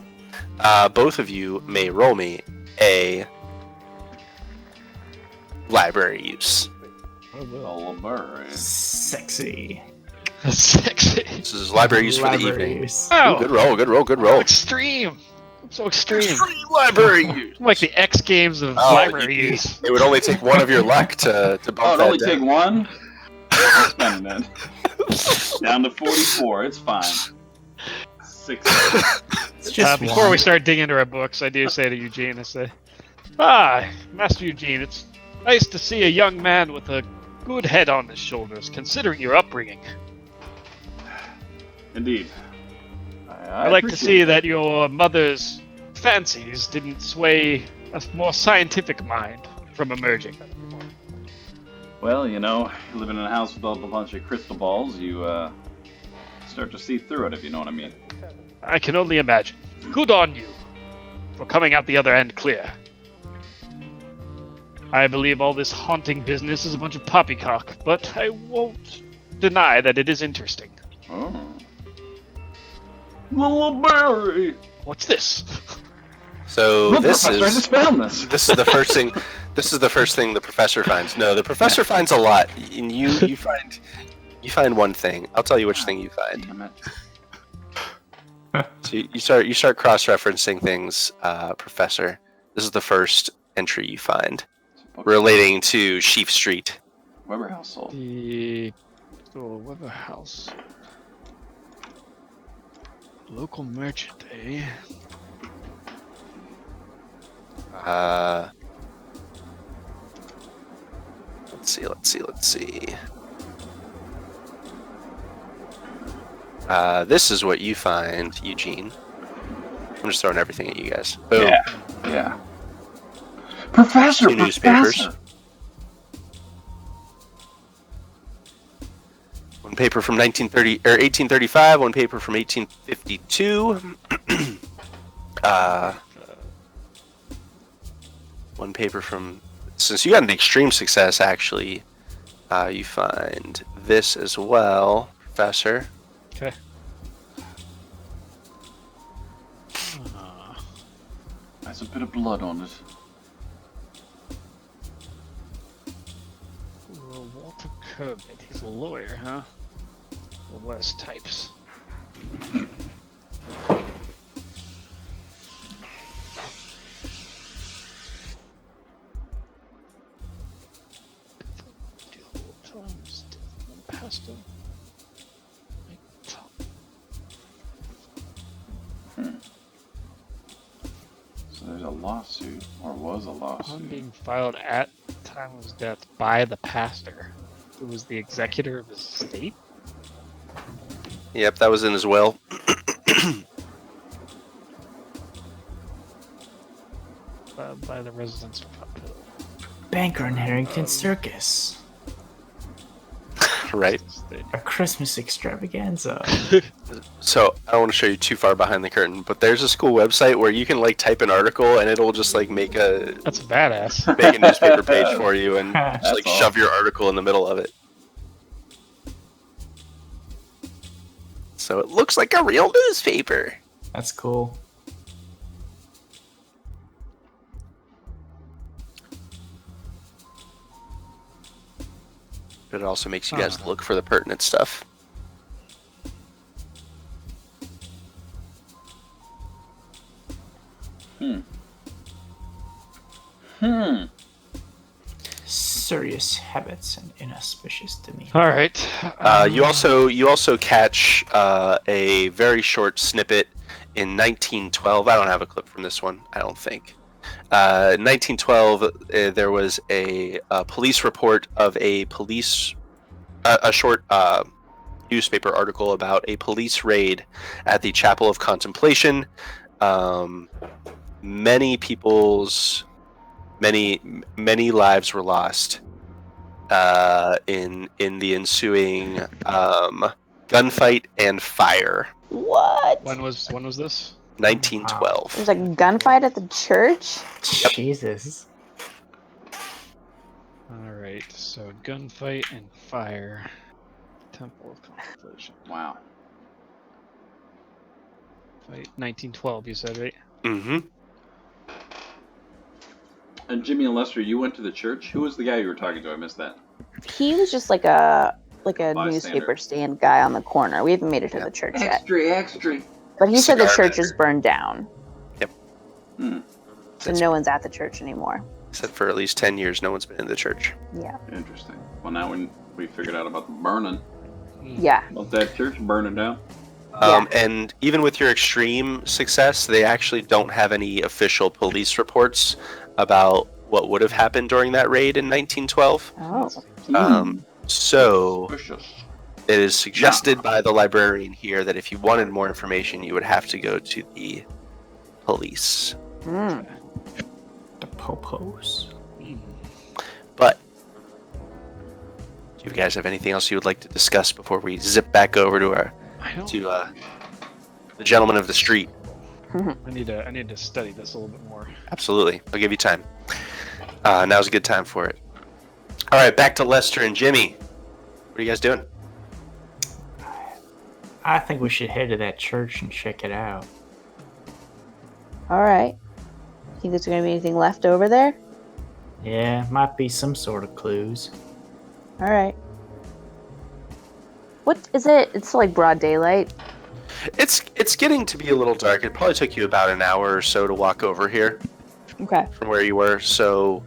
Both of you may roll me a library use. The library. Sexy. Sexy. This is library use for the Library evening. use. Oh, Ooh, good roll, good roll, good roll. extreme. I'm so extreme. Free library use. I'm like the X Games of Oh, library you- use. It would only take one of your luck to bump Oh, it that only down. take one? I'm spending it. Down to 44. It's fine. 6. It's just Before one. we start digging into our books, I do say to Eugene, I say, Master Eugene, it's nice to see a young man with a good head on his shoulders, considering your upbringing. Indeed. I like to appreciate see that your mother's fancies didn't sway a more scientific mind from emerging. Well, living in a house with a bunch of crystal balls, you start to see through it, if you know what I mean. I can only imagine. Good on you for coming out the other end clear. I believe all this haunting business is a bunch of poppycock, but I won't deny that it is interesting. Oh. The library! What's this? So Look, this Professor, I is just found this! this is the first thing. This is the first thing the professor finds. No, the professor finds a lot, and you find one thing. I'll tell you which thing you find. Damn it. So you start cross-referencing things, Professor. This is the first entry you find relating to Sheafe Street. Weber household. The Weber House. Local merchant, eh? Let's see. This is what you find, Eugene. I'm just throwing everything at you guys. Boom. Yeah. Professor! Two newspapers. Professor! One paper from 1835. One paper from 1852. One paper from. Since you got an extreme success, actually, you find this as well, Professor. Okay. There's a bit of blood on it. Walter Corbitt. He's a lawyer, huh? The worst types. lawsuit, or was a One lawsuit. being filed at the time of his death by the pastor, who was the executor of his estate. Yep, that was in his will. By the residents of Pup Hill. Banker in Harrington Circus. Right. A Christmas extravaganza. So I don't want to show you too far behind the curtain, but there's a school website where you can like type an article and it'll just like make a That's badass. newspaper page for you and just That's like shove your article in the middle of it. So it looks like a real newspaper. That's cool. But it also makes you guys look for the pertinent stuff. Serious habits and inauspicious demeanor. All right. You also catch a very short snippet in 1912. I don't have a clip from this one, I don't think. 1912, there was a police report of a short newspaper article about a police raid at the Chapel of Contemplation. Many lives were lost in the ensuing gunfight and fire. What? When was this? 1912. There's a gunfight at the church? Yep. Jesus. All right. So gunfight and fire. Temple of Contemplation. Wow. Fight 1912. You said, right? Mm-hmm. And Jimmy and Lester, you went to the church? Who was the guy you were talking to? I missed that. He was just like a Bystander. newspaper stand guy on the corner. We haven't made it to the church yet. Extra. But he said the Cigar church is burned down. Hmm. So no one's at the church anymore. Said for at least 10 years, no one's been in the church. Yeah. Interesting. Well, now when we figured out about the burning, Yeah. about that church burning down. And even with your extreme success, they actually don't have any official police reports about what would have happened during that raid in 1912. Oh. So Suspicious. it is suggested by the librarian here that if you wanted more information, you would have to go to the police. Mm. The popos. But do you guys have anything else you would like to discuss before we zip back over to the gentleman of the street? I need to study this a little bit more. Absolutely. I'll give you time. Now's a good time for it. All right, back to Lester and Jimmy. What are you guys doing? I think we should head to that church and check it out. All right. Think there's going to be anything left over there? Yeah, might be some sort of clues. All right. What is it? It's like broad daylight. It's getting to be a little dark. It probably took you about an hour or so to walk over here Okay. from where you were. So,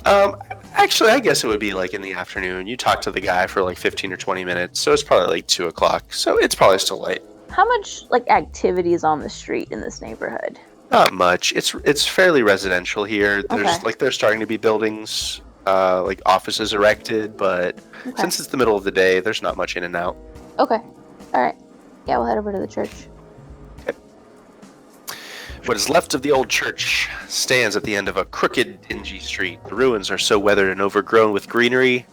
actually, I guess it would be like in the afternoon. You talked to the guy for like 15 or 20 minutes, so it's probably like 2 o'clock. So it's probably still late. How much like activity is on the street in this neighborhood? Not much. It's fairly residential here. There's Okay. there's starting to be buildings, like offices erected, but Okay. since it's the middle of the day, there's not much in and out. Okay. All right. Yeah, we'll head over to the church. What is left of the old church stands at the end of a crooked, dingy street. The ruins are so weathered and overgrown with greenery,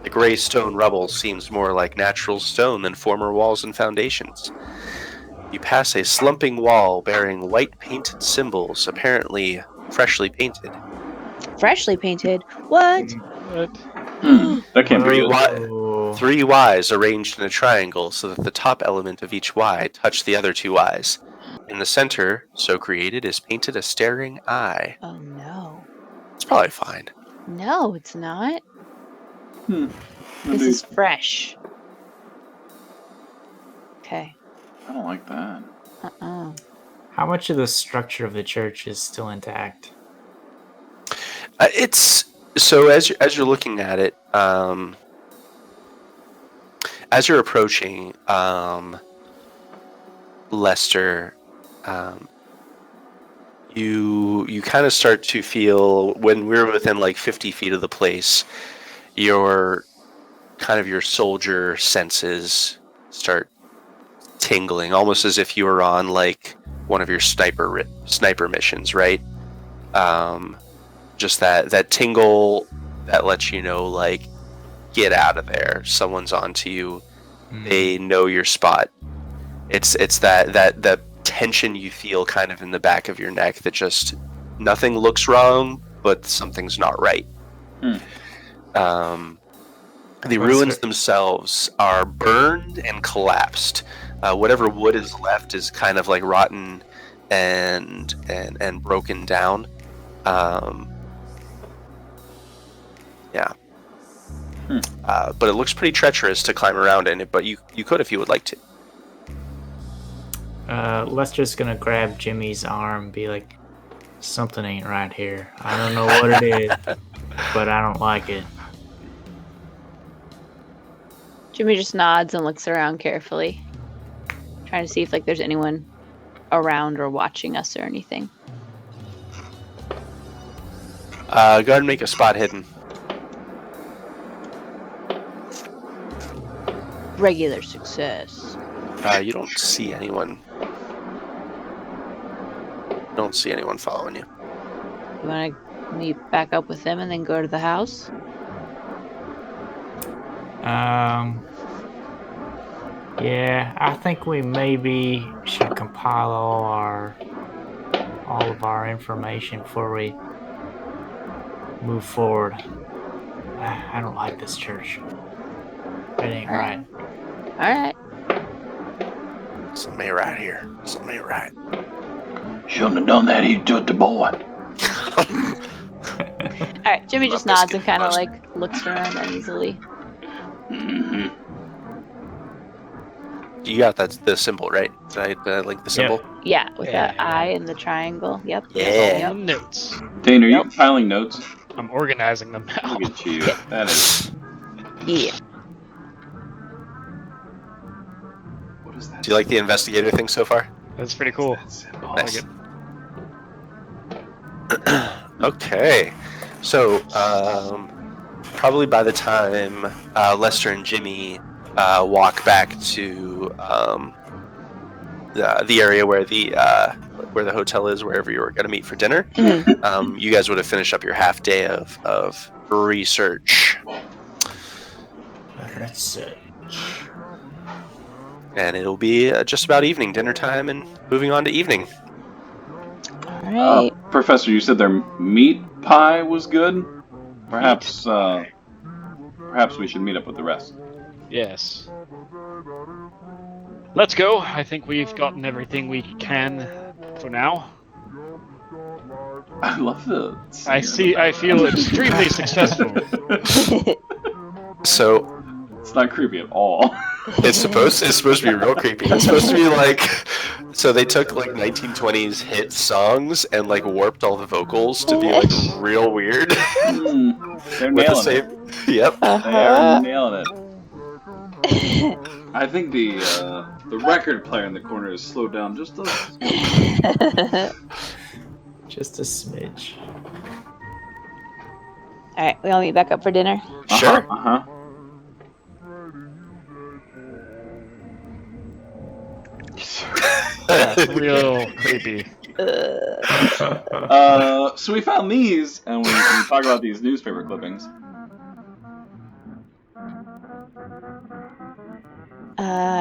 the gray stone rubble seems more like natural stone than former walls and foundations. You pass a slumping wall bearing white painted symbols, apparently freshly painted. Freshly painted. What? What? That can't be Three good. Oh. 3 Ys arranged in a triangle so that the top element of each Y touch the other 2 Ys. In the center, so created, is painted a staring eye. Oh no. It's probably fine. No, it's not. Hmm. This is fresh. Okay. I don't like that. Uh-uh. How much of the structure of the church is still intact? It's so as you're looking at it, as you're approaching, Lester, you kind of start to feel, when we're within like 50 feet of the place, your soldier senses start tingling, almost as if you were on like one of your sniper missions, right? Just that tingle that lets you know, like, get out of there. Someone's onto you. They know your spot. It's that tension you feel kind of in the back of your neck that just nothing looks wrong, but something's not right. The ruins themselves are burned and collapsed. Whatever wood is left is kind of like rotten and broken down. Yeah. But it looks pretty treacherous to climb around in it, but you could if you would like to. Lester's gonna grab Jimmy's arm and be like, something ain't right here. I don't know what it is, but I don't like it. Jimmy just nods and looks around carefully, trying to see if like there's anyone around or watching us or anything. Go ahead and make a spot hidden. Regular success. You don't see anyone. Don't see anyone following you. You want to meet back up with them and then go to the house? Yeah, I think we maybe should compile all of our information before we move forward. I don't like this church. It ain't right. Alright. Something ain't right here. Something ain't right. Shouldn't have done that. He took the boy. Alright, Jimmy just nods and kind of like looks around uneasily. Mm-hmm. You got the symbol, right? Did I link the symbol? Yeah, with that eye and the triangle. Yep. Yeah. All the notes. Dane, are you compiling notes? I'm organizing them now. Look at you. That is. Yeah. What is that? Do you like the investigator thing so far? That's pretty cool. Oh, I like it. Okay. So, probably by the time Lester and Jimmy walk back to the area where the hotel is, wherever you were going to meet for dinner, you guys would have finished up your half day of research. Research. And it'll be just about evening, dinner time, and moving on to evening. Alright. Professor, you said their meat pie was good? Perhaps we should meet up with the rest. Yes. Let's go. I think we've gotten everything we can for now. I love the. I feel extremely successful. So It's not creepy at all. it's supposed to be real creepy. It's supposed to be like, so they took like 1920s hit songs and like warped all the vocals to be like real weird. They're With the nailing same, it. yep. They are nailing it. I think the record player in the corner is slowed down just a. Just a smidge. Alright, we all meet back up for dinner. Sure. Uh-huh. That's real creepy. So we found these, and we talk about these newspaper clippings.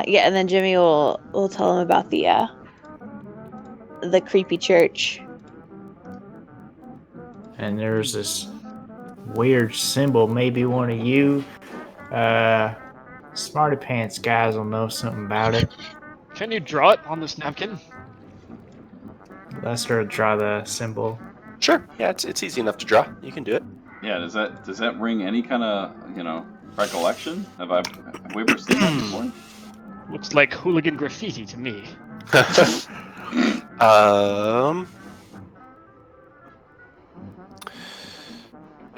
Yeah, and then Jimmy will tell him about the creepy church. And there's this weird symbol. Maybe one of you smarty pants guys will know something about it. Can you draw it on this napkin? Lester will draw the symbol. Sure. Yeah, it's easy enough to draw. You can do it. Yeah, does that ring any kind of recollection? Have we ever seen that before? Looks like hooligan graffiti to me.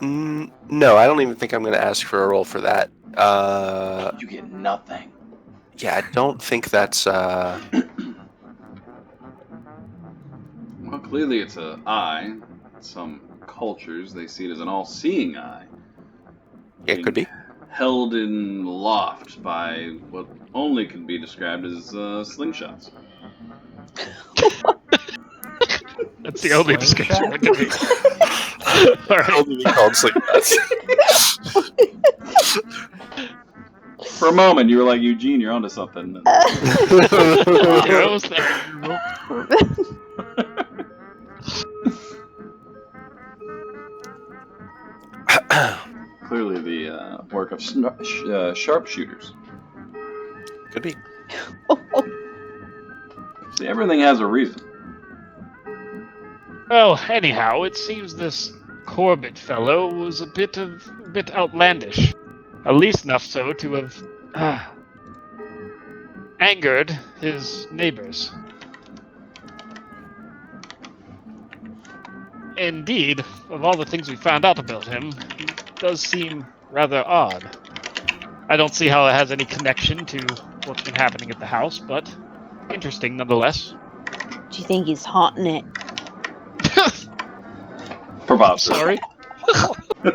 No, I don't even think I'm going to ask for a roll for that. You get nothing. Yeah, I don't think that's. Well, clearly it's an eye. Some cultures, they see it as an all-seeing eye. Yeah, it could be. Held in loft by what only can be described as slingshots. That's the only description that can be. All right. Only be called slingshots. For a moment, you were like, Eugene, you're onto something. You're almost there. Clearly the work of sharpshooters. Could be. See, everything has a reason. Well, anyhow, it seems this Corbitt fellow was a bit outlandish. At least enough so to have angered his neighbors. Indeed, of all the things we found out about him, he does seem rather odd. I don't see how it has any connection to what's been happening at the house, but interesting nonetheless. Do you think he's haunting it? Preposterous. Sorry. I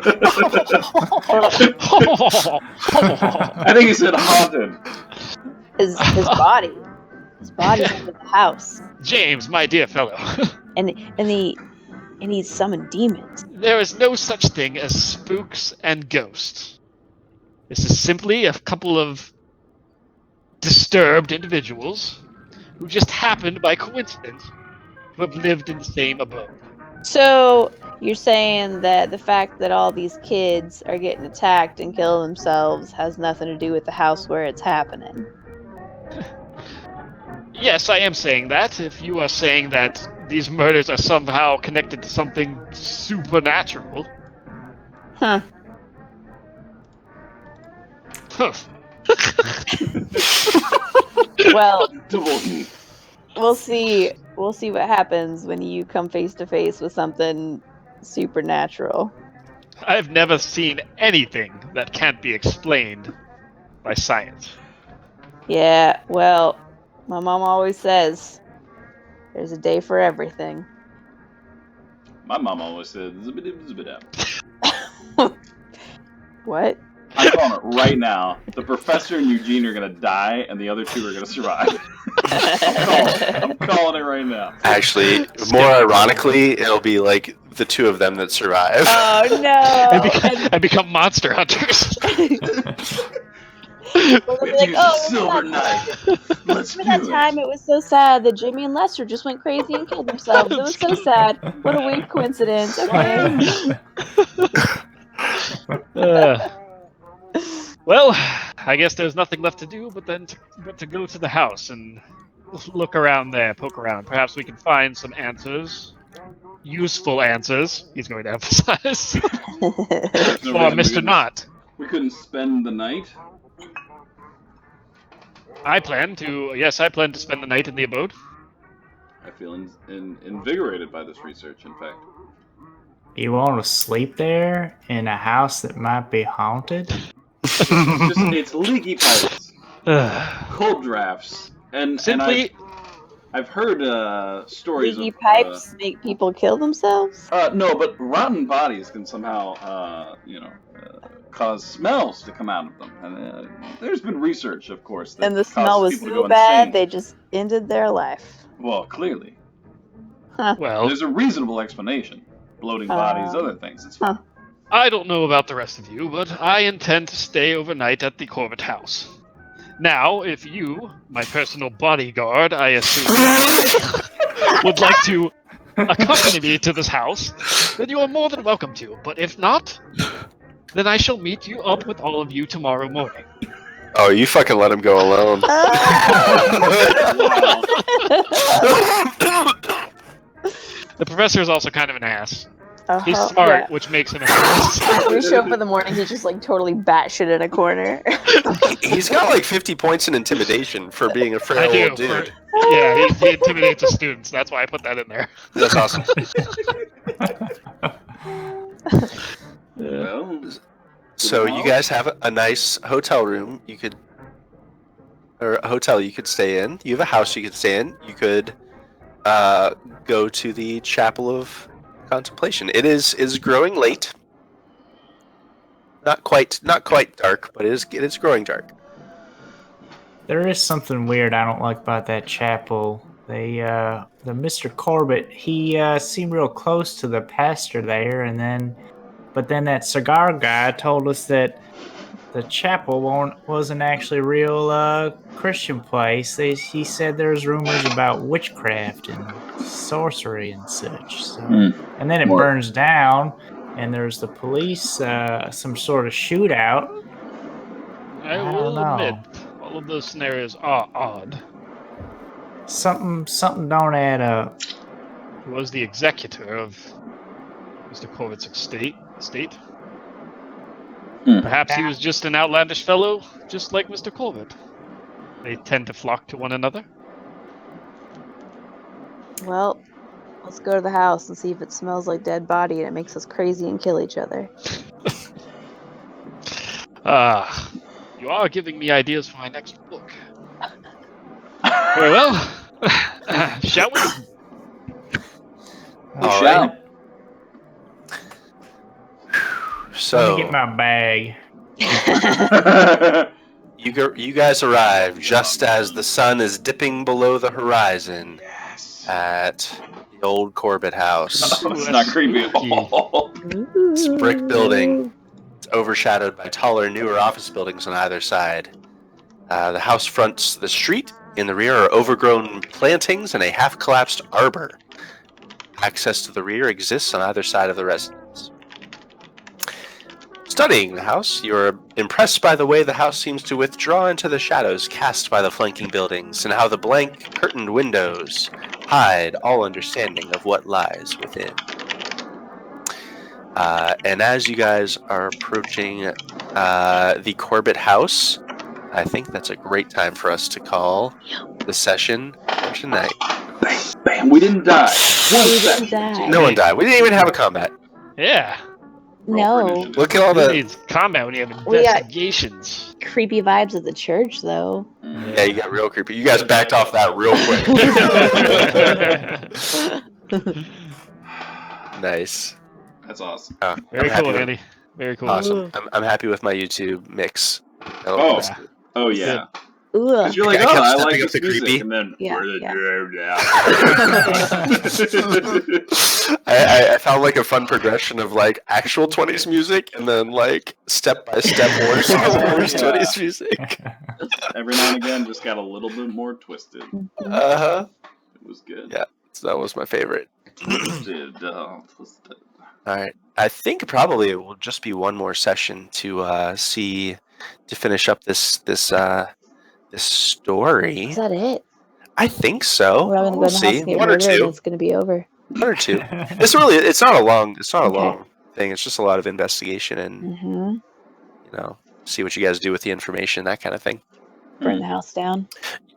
think he said haunted. His body. His body's under the house. James, my dear fellow. And he summoned demons. There is no such thing as spooks and ghosts. This is simply a couple of disturbed individuals who just happened by coincidence to have lived in the same abode. So you're saying that the fact that all these kids are getting attacked and killing themselves has nothing to do with the house where it's happening? Yes, I am saying that. If you are saying that these murders are somehow connected to something supernatural. Huh. Huh. Well, Double. we'll see. We'll see what happens when you come face to face with something supernatural. I've never seen anything that can't be explained by science. Yeah, well, my mom always says there's a day for everything. My mom always said, zibidib. What? I'm calling it right now. The professor and Eugene are going to die, and the other two are going to survive. I'm calling it right now. Actually, more ironically, it'll be like the two of them that survive. Oh no! And become monster hunters. We'll We be have to like, use oh, the silver knife. Let's do remember that time it. it was so sad that Jimmy and Lester just went crazy and killed themselves. It was so sad. What a weird coincidence. Okay. Well, I guess there's nothing left to do but to go to the house and look around there, poke around. Perhaps we can find some answers. Useful answers, he's going to emphasize. No For reason we Mr. couldn't- Knott. We couldn't spend the night. I plan to spend the night in the abode. I feel invigorated by this research, in fact. You want to sleep there in a house that might be haunted? It's leaky pipes, cold drafts, and Simply, I've heard stories Leaky of pipes make people kill themselves? no, but rotten bodies can somehow cause smells to come out of them, and there's been research, of course, that And the smell causes was people to so go bad insane. they just ended their life. Well, clearly, well, there's a reasonable explanation. Bloating bodies, other things. It's fine. I don't know about the rest of you, but I intend to stay overnight at the Corbitt House. Now, if you, my personal bodyguard, I assume, would like to accompany me to this house, then you are more than welcome to. But if not, then I shall meet you up with all of you tomorrow morning. Oh, you fucking let him go alone. The professor is also kind of an ass. He's Uh-huh, smart, yeah. which makes him an ass. We show up in the morning, he's just like totally batshit in a corner. He's got like 50 points in intimidation for being a frail I do. old dude. Yeah, he intimidates the students. That's why I put that in there. That's awesome. Well, So you guys have a nice hotel room or a hotel you could stay in. You have a house you could stay in. You could go to the Chapel of Contemplation. It is growing late. Not quite dark, but it is growing dark. There is something weird I don't like about that chapel. The Mr. Corbitt, he seemed real close to the pastor there, but then that cigar guy told us that the chapel wasn't actually a real Christian place. He said there's rumors about witchcraft and sorcery and such. So, and then it burns down, and there's the police, some sort of shootout. I don't will know. admit, all of those scenarios are odd. Something don't add up. He was the executor of Mr. Corbett's estate. Perhaps he was just an outlandish fellow, just like Mr. Corbitt. They tend to flock to one another. Well, let's go to the house and see if it smells like dead body and it makes us crazy and kill each other. You are giving me ideas for my next book. Very well. Shall we? All right. So Let me get my bag. you guys arrive just as the sun is dipping below the horizon at the old Corbitt House. Oh, it's not creepy at all. It's a brick building. It's overshadowed by taller, newer office buildings on either side. The house fronts the street. In the rear are overgrown plantings and a half-collapsed arbor. Access to the rear exists on either side of the residence. Studying the house, you are impressed by the way the house seems to withdraw into the shadows cast by the flanking buildings, and how the blank, curtained windows hide all understanding of what lies within. And as you guys are approaching the Corbitt House, I think that's a great time for us to call the session for tonight. Bam, we didn't die. No one died. We didn't even have a combat. Yeah. No. Look at all Who the... needs combat when you have We got- investigations? Creepy vibes at the church, though. Yeah, you got real creepy. You guys backed off that real quick. Nice. That's awesome. Very I'm happy cool, with- Andy. Very cool. Awesome. I'm happy with my YouTube mix. Oh, oh yeah. Ugh. Because you're like, I oh, kept I stepping like up this to music, creepy. and then Yeah, where the yeah. I found like a fun progression of like actual 20s music and then like step by step worse 20s music. Every now and again, just got a little bit more twisted. Uh-huh. It was good. Yeah. So that was my favorite. Twisted. All right. I think probably it will just be one more session to finish up this story. Is that it? I think so. We're all gonna go We'll in the house see. and get One or murdered and two. it's gonna be over. One or two. It's not a long Okay. long thing. It's just a lot of investigation and Mm-hmm. see what you guys do with the information, that kind of thing. Burn the house down.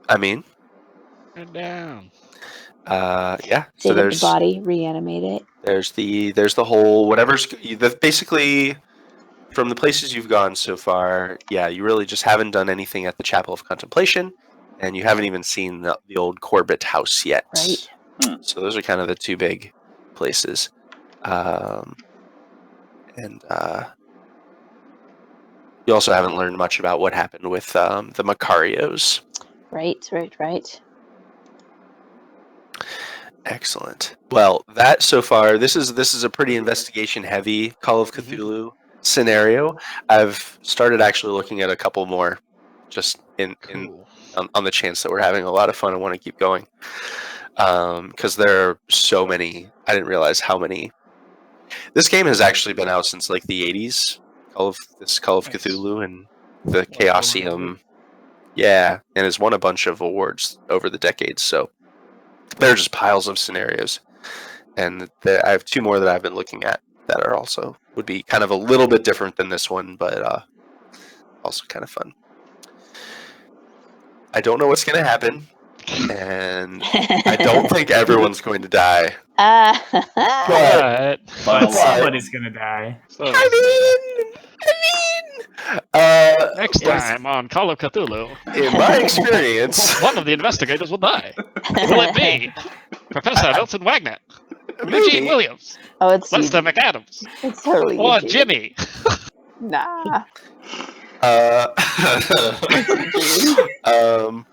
I mean, And down. yeah. So Dig up the there's body, reanimate it. there's the whole whatever's basically from the places you've gone so far. Yeah, you really just haven't done anything at the Chapel of Contemplation, and you haven't even seen the old Corbitt House yet. Right. So those are kind of the two big places. You also haven't learned much about what happened with the Macarios. Right. Excellent. Well, that so far, this is a pretty investigation heavy Call of Cthulhu scenario. I've started actually looking at a couple more, just Cool. on the chance that we're having a lot of fun and want to keep going. Because there are so many. I didn't realize how many. This game has actually been out since like the 80s. Call of Cthulhu and the Chaosium. Yeah, and has won a bunch of awards over the decades. So there are just piles of scenarios, and I have two more that I've been looking at that are also would be kind of a little bit different than this one, but also kind of fun. I don't know what's going to happen, and I don't think everyone's going to die. But But somebody's gonna die. next time on Call of Cthulhu, In my experience, one of the investigators will die. Will it be Professor Nelson Wagner, Maybe. Eugene Williams, Oh, it's Lester Eugene. McAdams, It's totally or Eugene. Jimmy. Nah. Uh, It's Eugene.